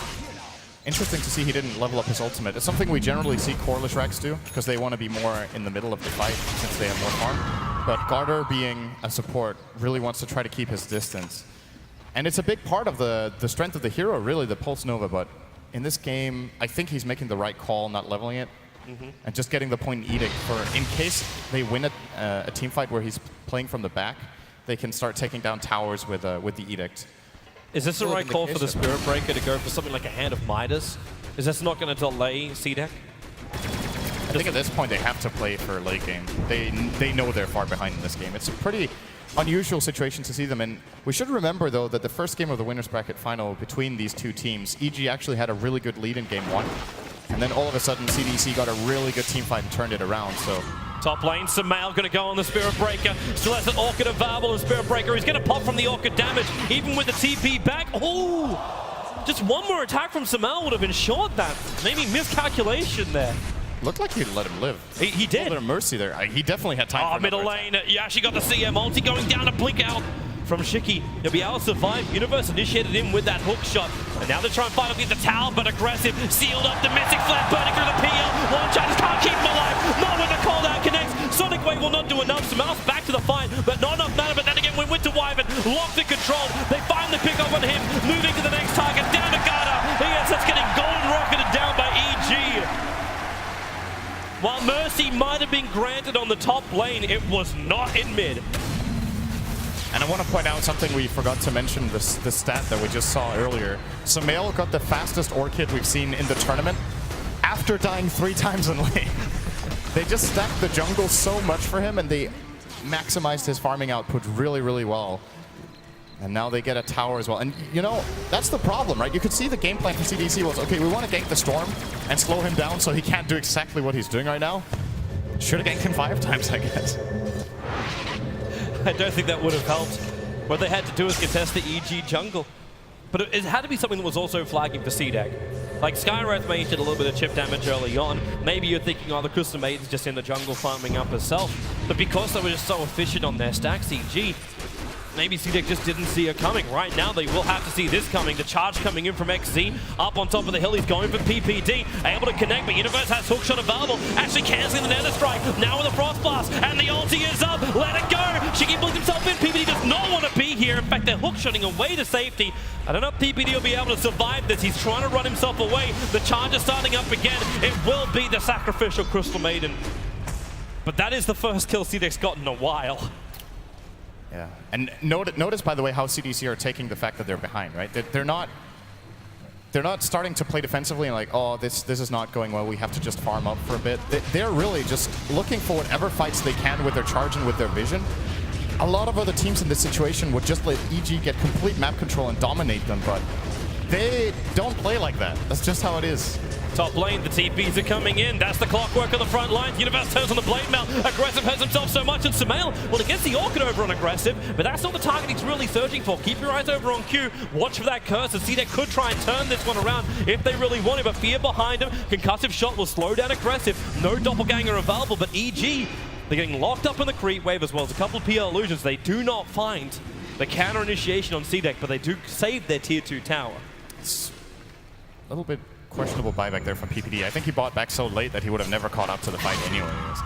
Speaker 8: interesting to see he didn't level up his ultimate. It's something we generally see core Leshracs do, because they want to be more in the middle of the fight since they have more farm. But Garter, being a support, really wants to try to keep his distance. And it's a big part of the strength of the hero, really, the Pulse Nova, but in this game, I think he's making the right call, not leveling it, and just getting the point edict for, in case they win a team fight where he's playing from the back, they can start taking down towers with the edict.
Speaker 7: Is this the right call for the Spirit Breaker to go for something like a Hand of Midas? Is this not going to delay CDEC?
Speaker 8: I think at this point they have to play for late game. They know they're far behind in this game. It's a pretty unusual situation to see them in. We should remember, though, that the first game of the Winners Bracket final between these two teams, EG actually had a really good lead in game 1. And then all of a sudden, CDEC got a really good team fight and turned it around, so...
Speaker 7: Top lane, Sumail going to go on the Spirit Breaker. Still has an Orchid available, and Spirit Breaker is going to pop from the Orchid damage, even with the TP back. Oh! Just one more attack from Sumail would have ensured that. Maybe miscalculation there.
Speaker 8: Looked like he let him live.
Speaker 7: He did.
Speaker 8: A little bit of mercy there. He definitely had time for
Speaker 7: middle lane. Yeah, she got the CM ulti going down to blink out from Shiki. He'll be able to survive. Universe initiated him with that hook shot. And now they're trying to fight off the tower, but aggressive. Sealed up, the Mystic Flare burning through the PL. One shot just can't keep him alive. Not when the call down connects. Sonic Wave will not do enough. Sumail's back to the fight, but not enough mana. But then again, when Winter Wyvern locked the control. controlled. They finally pick up on him, moving to the next target, down to Gata. Yes, that's getting golden rocketed down by EG. While Mercy might have been granted on the top lane, it was not in mid.
Speaker 8: And I want to point out something we forgot to mention, the stat that we just saw earlier. Sumail got the fastest Orchid we've seen in the tournament after dying 3 times in lane. They just stacked the jungle so much for him, and they maximized his farming output really, really well. And now they get a tower as well. And, you know, that's the problem, right? You could see the game plan for CDEC was, okay, we want to gank the Storm and slow him down so he can't do exactly what he's doing right now. Should have ganked him 5 times, I guess.
Speaker 7: I don't think that would have helped. What they had to do is contest the EG jungle. But it had to be something that was also flagging for CDEC. Like, Skywrath Mage did a little bit of chip damage early on. Maybe you're thinking, oh, the Crystal Maiden's just in the jungle farming up herself. But because they were just so efficient on their stacks, EG, maybe CDEC just didn't see it coming. Right now, they will have to see this coming. The charge coming in from XZ. Up on top of the hill, he's going for PPD. Able to connect, but Universe has hookshot available. Actually canceling the Nether Strike. Now with a Frost Blast, and the ulti is up. Let it go. Shiki blinks himself in. PPD does not want to be here. In fact, they're hookshotting away to safety. I don't know if PPD will be able to survive this. He's trying to run himself away. The charge is starting up again. It will be the sacrificial Crystal Maiden. But that is the first kill CDEC's got in a while.
Speaker 8: Yeah, and notice, by the way, how CDEC are taking the fact that they're behind, right? They're not starting to play defensively and like, oh, this is not going well, we have to just farm up for a bit. They're really just looking for whatever fights they can with their charge and with their vision. A lot of other teams in this situation would just let EG get complete map control and dominate them, but they don't play like that. That's just how it is.
Speaker 7: Top lane, the TPs are coming in. That's the clockwork on the front line. Universe turns on the blade mail. Aggressive hurts himself so much, and Sumail, well, it gets the Orchid over on Aggressive, but that's not the target he's really searching for. Keep your eyes over on Q. Watch for that curse, and CDEC could try and turn this one around if they really want it, but Fear behind him. Concussive shot will slow down Aggressive. No doppelganger available, but EG, they're getting locked up in the creep wave as well as a couple of PL illusions. They do not find the counter initiation on CDEC, but they do save their tier 2 tower.
Speaker 8: It's a little bit questionable buyback there from PPD. I think he bought back so late that he would have never caught up to the fight anyways.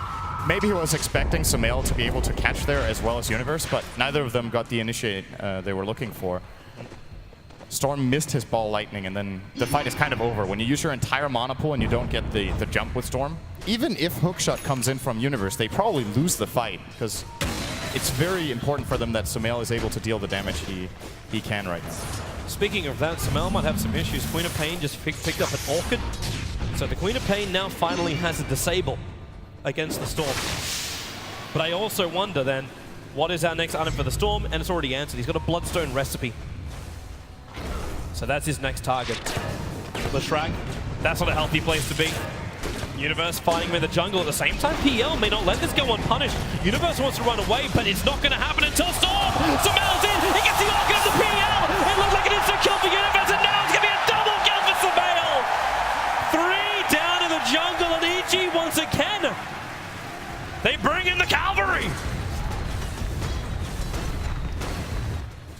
Speaker 8: Maybe he was expecting Sumail to be able to catch there as well as Universe, but neither of them got the initiate they were looking for. Storm missed his ball lightning, and then the fight is kind of over. When you use your entire mana pool and you don't get the jump with Storm, even if hookshot comes in from Universe, they probably lose the fight, because it's very important for them that Sumail is able to deal the damage he can right now.
Speaker 7: Speaking of that, Sumail might have some issues. Queen of Pain just picked up an Orchid. So the Queen of Pain now finally has a disable against the Storm. But I also wonder then, what is our next item for the Storm? And it's already answered. He's got a Bloodstone recipe. So that's his next target. Leshrac, that's not a healthy place to be. Universe fighting him in the jungle at the same time. PL may not let this go unpunished. Universe wants to run away, but it's not going to happen until Storm! Sumail's in! He gets the Orchid of the PL! It looked like an instant kill for Universe, and now it's going to be a double kill for Sumail! 3 down in the jungle, and EG once again. They bring in the cavalry!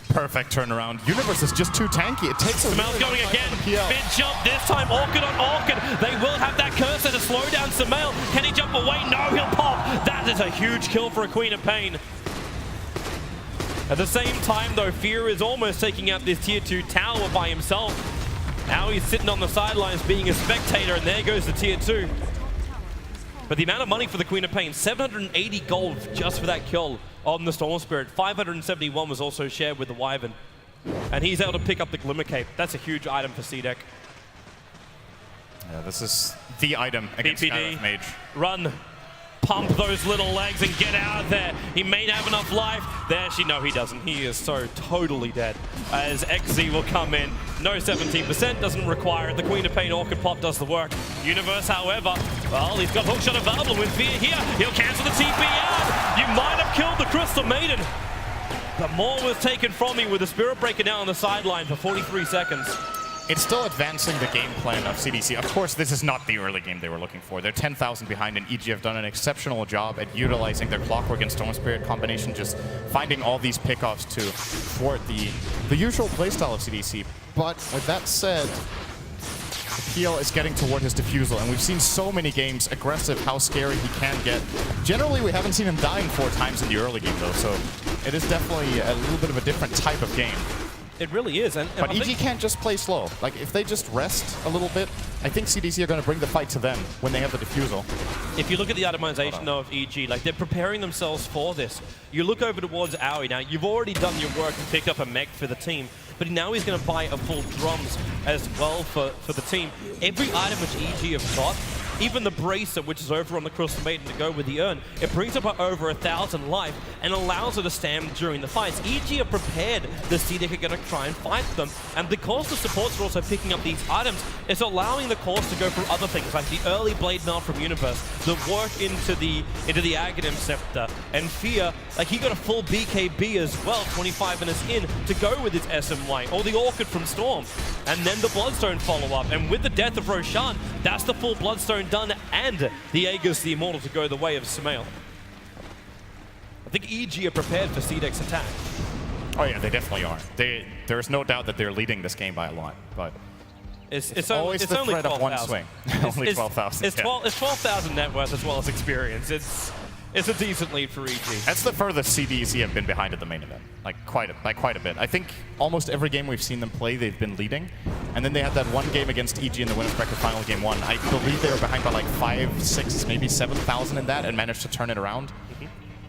Speaker 8: Perfect turnaround. Universe is just too tanky. It takes a
Speaker 7: Sumail's going again. Mid jump this time. Orchid on Orchid. They will have that cursor to slow down Sumail. Can he jump away? No, he'll pop. That is a huge kill for a Queen of Pain. At the same time, though, Fear is almost taking out this tier 2 tower by himself. Now he's sitting on the sidelines being a spectator, and there goes the tier 2. But the amount of money for the Queen of Pain, 780 gold just for that kill on the Storm Spirit. 571 was also shared with the Wyvern. And he's able to pick up the Glimmer Cape. That's a huge item for CDEC.
Speaker 8: Yeah, this is the item against Skywrath Mage.
Speaker 7: Run. Pump those little legs and get out of there. He may have enough life. There, actually, no, he doesn't. He is so totally dead. As XZ will come in. No 17%, doesn't require it. The Queen of Pain Orchid Pop does the work. Universe, however, well, he's got hookshot available with Fear here. He'll cancel the TP out. You might have killed the Crystal Maiden. But more was taken from me with the Spirit Breaker now on the sideline for 43 seconds.
Speaker 8: It's still advancing the game plan of CDEC. Of course, this is not the early game they were looking for. They're 10,000 behind, and EG have done an exceptional job at utilizing their Clockwork and Storm Spirit combination, just finding all these pickoffs to thwart the usual playstyle of CDEC. But with that said, the PL is getting toward his defusal, and we've seen so many games aggressive, how scary he can get. Generally, we haven't seen him dying 4 times in the early game, though, so It is definitely a little bit of a different type of game.
Speaker 7: It really is.
Speaker 8: But EG can't just play slow. Like, if they just rest a little bit, I think CDC are going to bring the fight to them when they have the defusal.
Speaker 7: If you look at the itemization of EG, like, they're preparing themselves for this. You look over towards Aoi now, you've already done your work and picked up a mech for the team, but now he's going to buy a full drums as well for the team. Every item which EG have got, even the Bracer, which is over on the Crystal Maiden to go with the Urn, it brings up over 1,000 life and allows her to stand during the fights. EG are prepared. The CDEC are going to try and fight them. And because the supports are also picking up these items, it's allowing the cores to go for other things, like the early Blade Mail from Universe, the work into the Aghanim Scepter, and Fear. Like, he got a full BKB as well, 25 minutes in, to go with his SMY, or the Orchid from Storm. And then the Bloodstone follow-up. And with the death of Roshan, that's the full Bloodstone done, and the Aegis the Immortal to go the way of Sumail. I think EG are prepared for CDEC's attack.
Speaker 8: Oh yeah, they definitely are. There's no doubt that they're leading this game by a lot, but
Speaker 7: it's
Speaker 8: always
Speaker 7: it's
Speaker 8: the
Speaker 7: only
Speaker 8: threat of one swing. Only 12,000.
Speaker 7: It's 12,000 net worth as well as experience. It's a decent lead for EG.
Speaker 8: That's the furthest CDEC have been behind at the main event, like quite a bit. I think almost every game we've seen them play, they've been leading. And then they had that one game against EG in the Winners Bracket Final Game 1. I believe they were behind by like 5, 6, maybe 7,000 in that and managed to turn it around.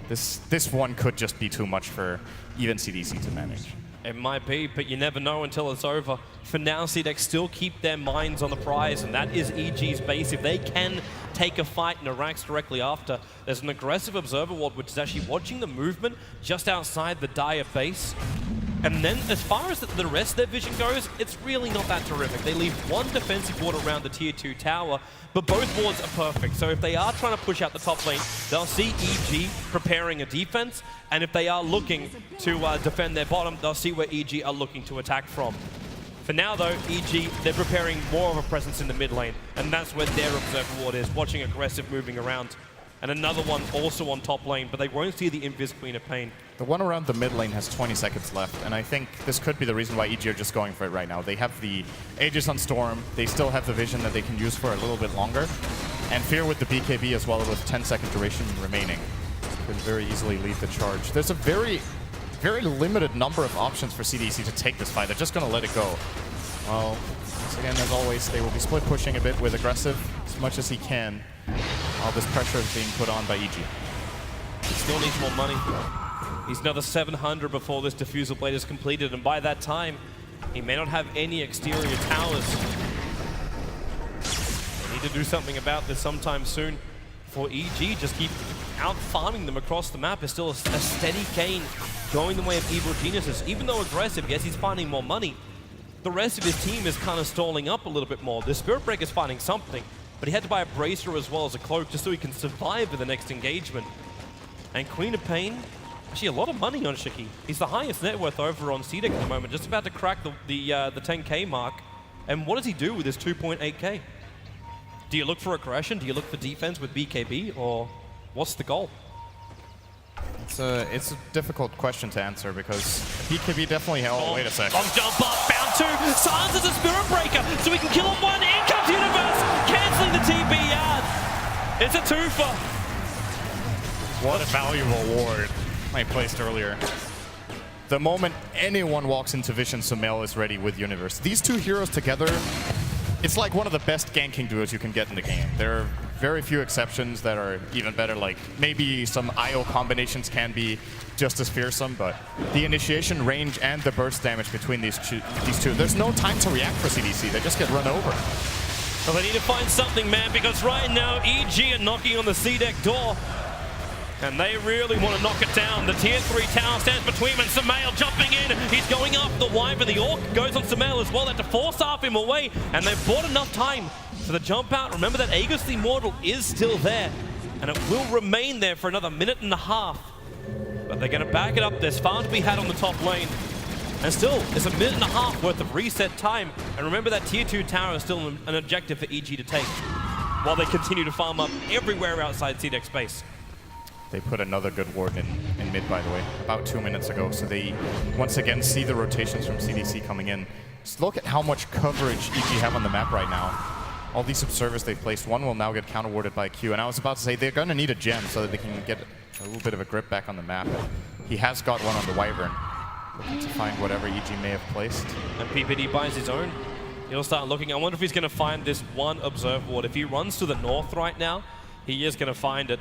Speaker 8: This one could just be too much for even CDEC to manage.
Speaker 7: It might be, but you never know until it's over. For now, CDEC still keep their minds on the prize, and that is EG's base. If they can take a fight in Iraq's directly after, there's an aggressive observer ward which is actually watching the movement just outside the Dire base. And then, as far as the rest of their vision goes, it's really not that terrific. They leave one defensive ward around the Tier 2 tower, but both wards are perfect. So if they are trying to push out the top lane, they'll see EG preparing a defense, and if they are looking to defend their bottom, they'll see where EG are looking to attack from. For now, though, EG, they're preparing more of a presence in the mid lane, and that's where their observer ward is, watching aggressive moving around. And another one also on top lane, but they won't see the Invis Queen of Pain.
Speaker 8: The one around the mid lane has 20 seconds left, and I think this could be the reason why EG are just going for it right now. They have the Aegis on Storm, they still have the vision that they can use for a little bit longer, and Fear with the BKB as well with 10-second duration remaining could very easily lead the charge. There's a very limited number of options for CDEC to take this fight. They're just going to let it go. Well, once again, as always, they will be split pushing a bit with aggressive as much as he can. All this pressure is being put on by EG.
Speaker 7: He still needs more money. He's another 700 before this diffusal blade is completed, and by that time, he may not have any exterior towers. They need to do something about this sometime soon. For EG, just keep out-farming them across the map is still a steady gain going the way of Evil Geniuses. Even though aggressive, yes, he's finding more money. The rest of his team is kind of stalling up a little bit more. The Spirit Breaker's finding something, but he had to buy a Bracer as well as a Cloak just so he can survive in the next engagement. And Queen of Pain, actually a lot of money on Shiki. He's the highest net worth over on CDEC at the moment, just about to crack the 10k mark. And what does he do with his 2.8k? Do you look for aggression? Do you look for defense with BKB? Or what's the goal?
Speaker 8: It's a difficult question to answer because BKB definitely... Oh, wait a sec.
Speaker 7: Long jump up, bound two. Silences a Spirit Breaker, so we can kill him one. In comes Universe, cancelling the TB yard. It's a twofer.
Speaker 8: What a valuable ward I placed earlier. The moment anyone walks into Vision, Sumail is ready with Universe. These two heroes together, it's like one of the best ganking duos you can get in the game. There are very few exceptions that are even better, like maybe some IO combinations can be just as fearsome, but the initiation range and the burst damage between these two, there's no time to react for CDC, they just get run over.
Speaker 7: Well, they need to find something, man, because right now EG are knocking on the CDEC door. And they really want to knock it down. The Tier 3 tower stands between them, and Sumail jumping in. He's going up the Wyvern. The Orc goes on Sumail as well. They have to force off him away, and they've bought enough time for the jump out. Remember that Aegis the Immortal is still there, and it will remain there for another minute and a half. But they're going to back it up. There's farm to be had on the top lane. And still, it's a minute and a half worth of reset time. And remember that Tier 2 tower is still an objective for EG to take, while they continue to farm up everywhere outside CDEC space.
Speaker 8: They put another good ward in mid, by the way, about 2 minutes ago. So they, once again, see the rotations from CDC coming in. Just look at how much coverage EG have on the map right now. All these observers they've placed, one will now get counter-warded by Q. And I was about to say, they're going to need a gem so that they can get a little bit of a grip back on the map. he has got one on the Wyvern. Looking to find whatever EG may have placed.
Speaker 7: And PPD buys his own. He'll start looking. I wonder if he's going to find this one observer ward. If he runs to the north right now, he is going to find it.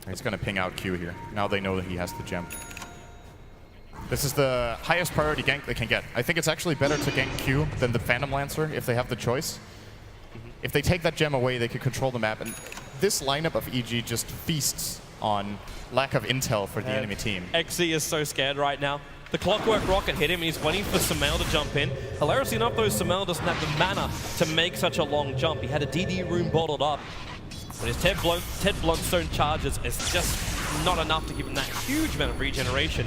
Speaker 8: He's going to ping out Q here. Now they know that he has the gem. This is the highest priority gank they can get. I think it's actually better to gank Q than the Phantom Lancer if they have the choice. If they take that gem away, they can control the map. And this lineup of EG just feasts on lack of intel for the enemy team.
Speaker 7: XZ is so scared right now. The Clockwork Rocket hit him, and he's waiting for Sumail to jump in. Hilariously enough, though, Sumail doesn't have the mana to make such a long jump. He had a DD rune bottled up. But his Ted Bluntstone charges is just not enough to give him that huge amount of regeneration.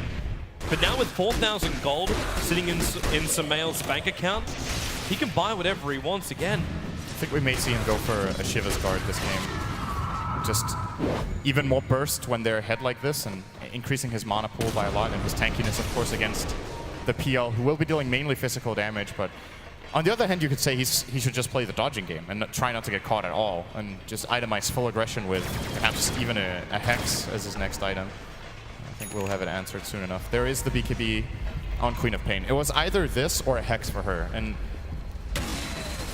Speaker 7: But now with 4,000 gold sitting in Sumail's bank account, he can buy whatever he wants again.
Speaker 8: I think we may see him go for a Shiva's Guard this game. Just even more burst when they're ahead like this, and increasing his mana pool by a lot, and his tankiness, of course, against the PL, who will be dealing mainly physical damage. But on the other hand, you could say he should just play the dodging game and try not to get caught at all, and just itemize full aggression with perhaps even a Hex as his next item. I think we'll have it answered soon enough. There is the BKB on Queen of Pain. It was either this or a Hex for her, and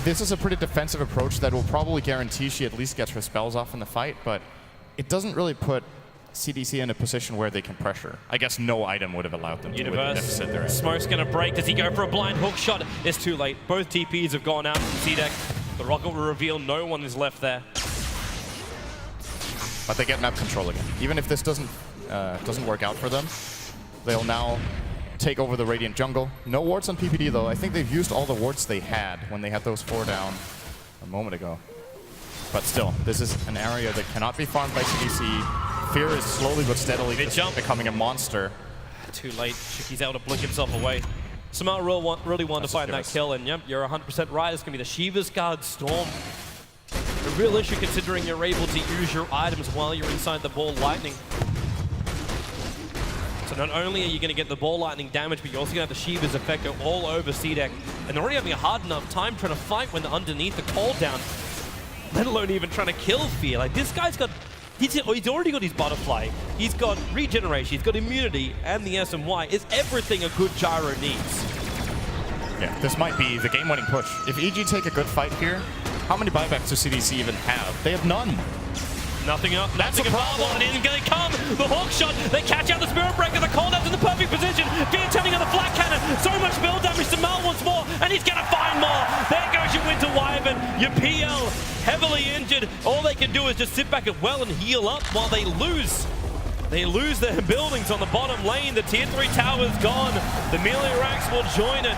Speaker 8: this is a pretty defensive approach that will probably guarantee she at least gets her spells off in the fight, but it doesn't really put CDC in a position where they can pressure. I guess no item would have allowed them to with the deficit they're in.
Speaker 7: Smoke's going to break. Does he go for a blind hook shot? It's too late. Both TPs have gone out from CDEC. The rocket will reveal no one is left there.
Speaker 8: But they get map control again. Even if this doesn't work out for them, they'll now take over the Radiant jungle. No wards on PPD though. I think they've used all the wards they had when they had those 4 down a moment ago. But still, this is an area that cannot be farmed by CDC. Fear is slowly but steadily becoming a monster.
Speaker 7: Too late. He's able to blink himself away. Sumail really wanted to find that kill, and yep, you're 100% right. It's going to be the Shiva's Guard Storm. A real issue considering you're able to use your items while you're inside the ball lightning. So not only are you going to get the ball lightning damage, but you're also going to have the Shiva's effect go all over CDEC. And they're already having a hard enough time trying to fight when they're underneath the cooldown, let alone even trying to kill Fear. Like, this guy's got... He's already got his butterfly. He's got regeneration. He's got immunity, and the SMY is everything a good gyro needs.
Speaker 8: Yeah, this might be the game-winning push. If EG take a good fight here, how many buybacks does CDC even have? They have none.
Speaker 7: Nothing up. That's a problem. And in going to come. The hook shot. They catch out the Spirit Breaker. The cold in the perfect position. Fear turning on the flat cannon. So much build damage. Sumail wants more, and he's going to find more. There goes your Winter Wyvern. Your PL heavily injured. All they can do is just sit back and heal up while they lose. They lose their buildings on the bottom lane. The tier 3 tower's gone. The melee racks will join it.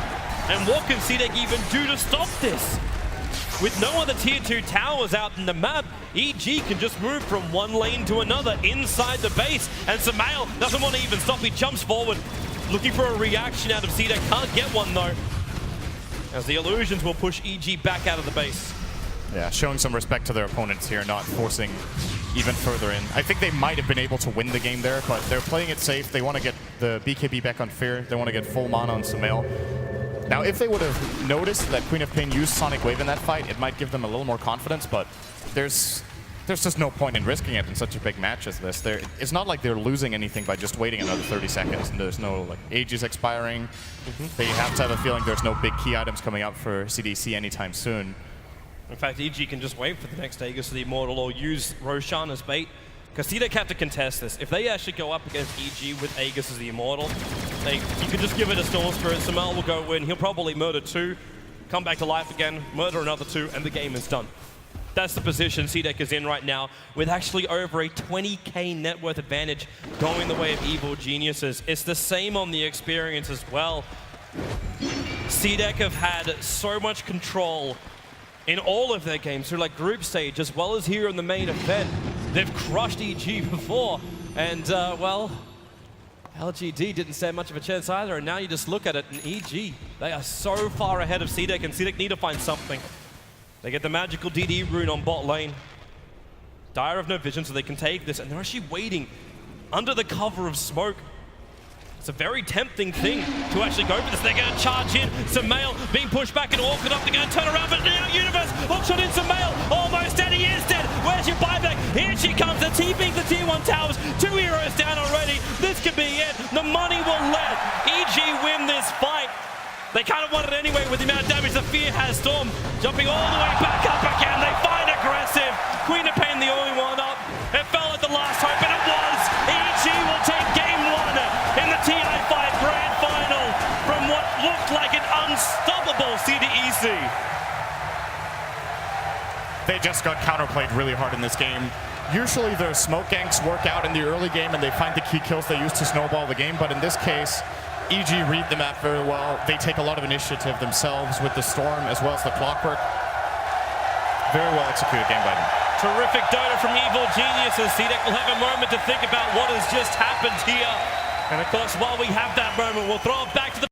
Speaker 7: And what can CDEC even do to stop this? With no other tier 2 towers out in the map, EG can just move from one lane to another inside the base. And Sumail doesn't want to even stop. He jumps forward, looking for a reaction out of CDEC. Can't get one though, as the illusions will push EG back out of the base.
Speaker 8: Yeah, showing some respect to their opponents here, not forcing even further in. I think they might have been able to win the game there, but they're playing it safe. They want to get the BKB back on Fear. They want to get full mana on Sumail. Now, if they would have noticed that Queen of Pain used Sonic Wave in that fight, it might give them a little more confidence, but there's just no point in risking it in such a big match as this. It's not like they're losing anything by just waiting another 30 seconds, and there's no like ages expiring. They have to have a feeling there's no big key items coming up for CDC anytime soon.
Speaker 7: In fact, EG can just wait for the next Aegis of the Immortal or use Roshan as bait. Because CDEC have to contest this. If they actually go up against EG with Aegis as the Immortal, you could just give it a Storm Spirit. Sumail will go in. He'll probably murder 2, come back to life again, murder another 2, and the game is done. That's the position CDEC is in right now, with actually over a 20k net worth advantage going the way of Evil Geniuses. It's the same on the experience as well. CDEC have had so much control in all of their games through like group stage as well as here in the main event. They've crushed EG before, and well, LGD didn't stand much of a chance either, and now you just look at it, and EG, they are so far ahead of CDEC, and CDEC need to find something. They get the magical DD rune on bot lane. Dire have no vision, so they can take this, and they're actually waiting under the cover of smoke. It's a very tempting thing to actually go for this. They're going to charge in. Sumail being pushed back and awkward up. They're going to turn around, but now Universe hookshot in Sumail. Almost dead. He is dead. Where's your buyback? Here she comes. They're TPing the tier 1 towers. 2 heroes down already. This They kind of want it anyway with the amount of damage the Fear has. Storm jumping all the way back up again. They find aggressive. Queen of Pain the only one up. It felt like the last hope, and it was. EG will take game 1 in the TI5 Grand Final from what looked like an unstoppable CDEC.
Speaker 8: They just got counterplayed really hard in this game. Usually their smoke ganks work out in the early game and they find the key kills they use to snowball the game, but in this case, EG read the map very well. They take a lot of initiative themselves with the Storm as well as the Clockwork. Very well executed game by them.
Speaker 7: Terrific Dota from Evil Geniuses. CDEC will have a moment to think about what has just happened here. And of course, while we have that moment, we'll throw it back to the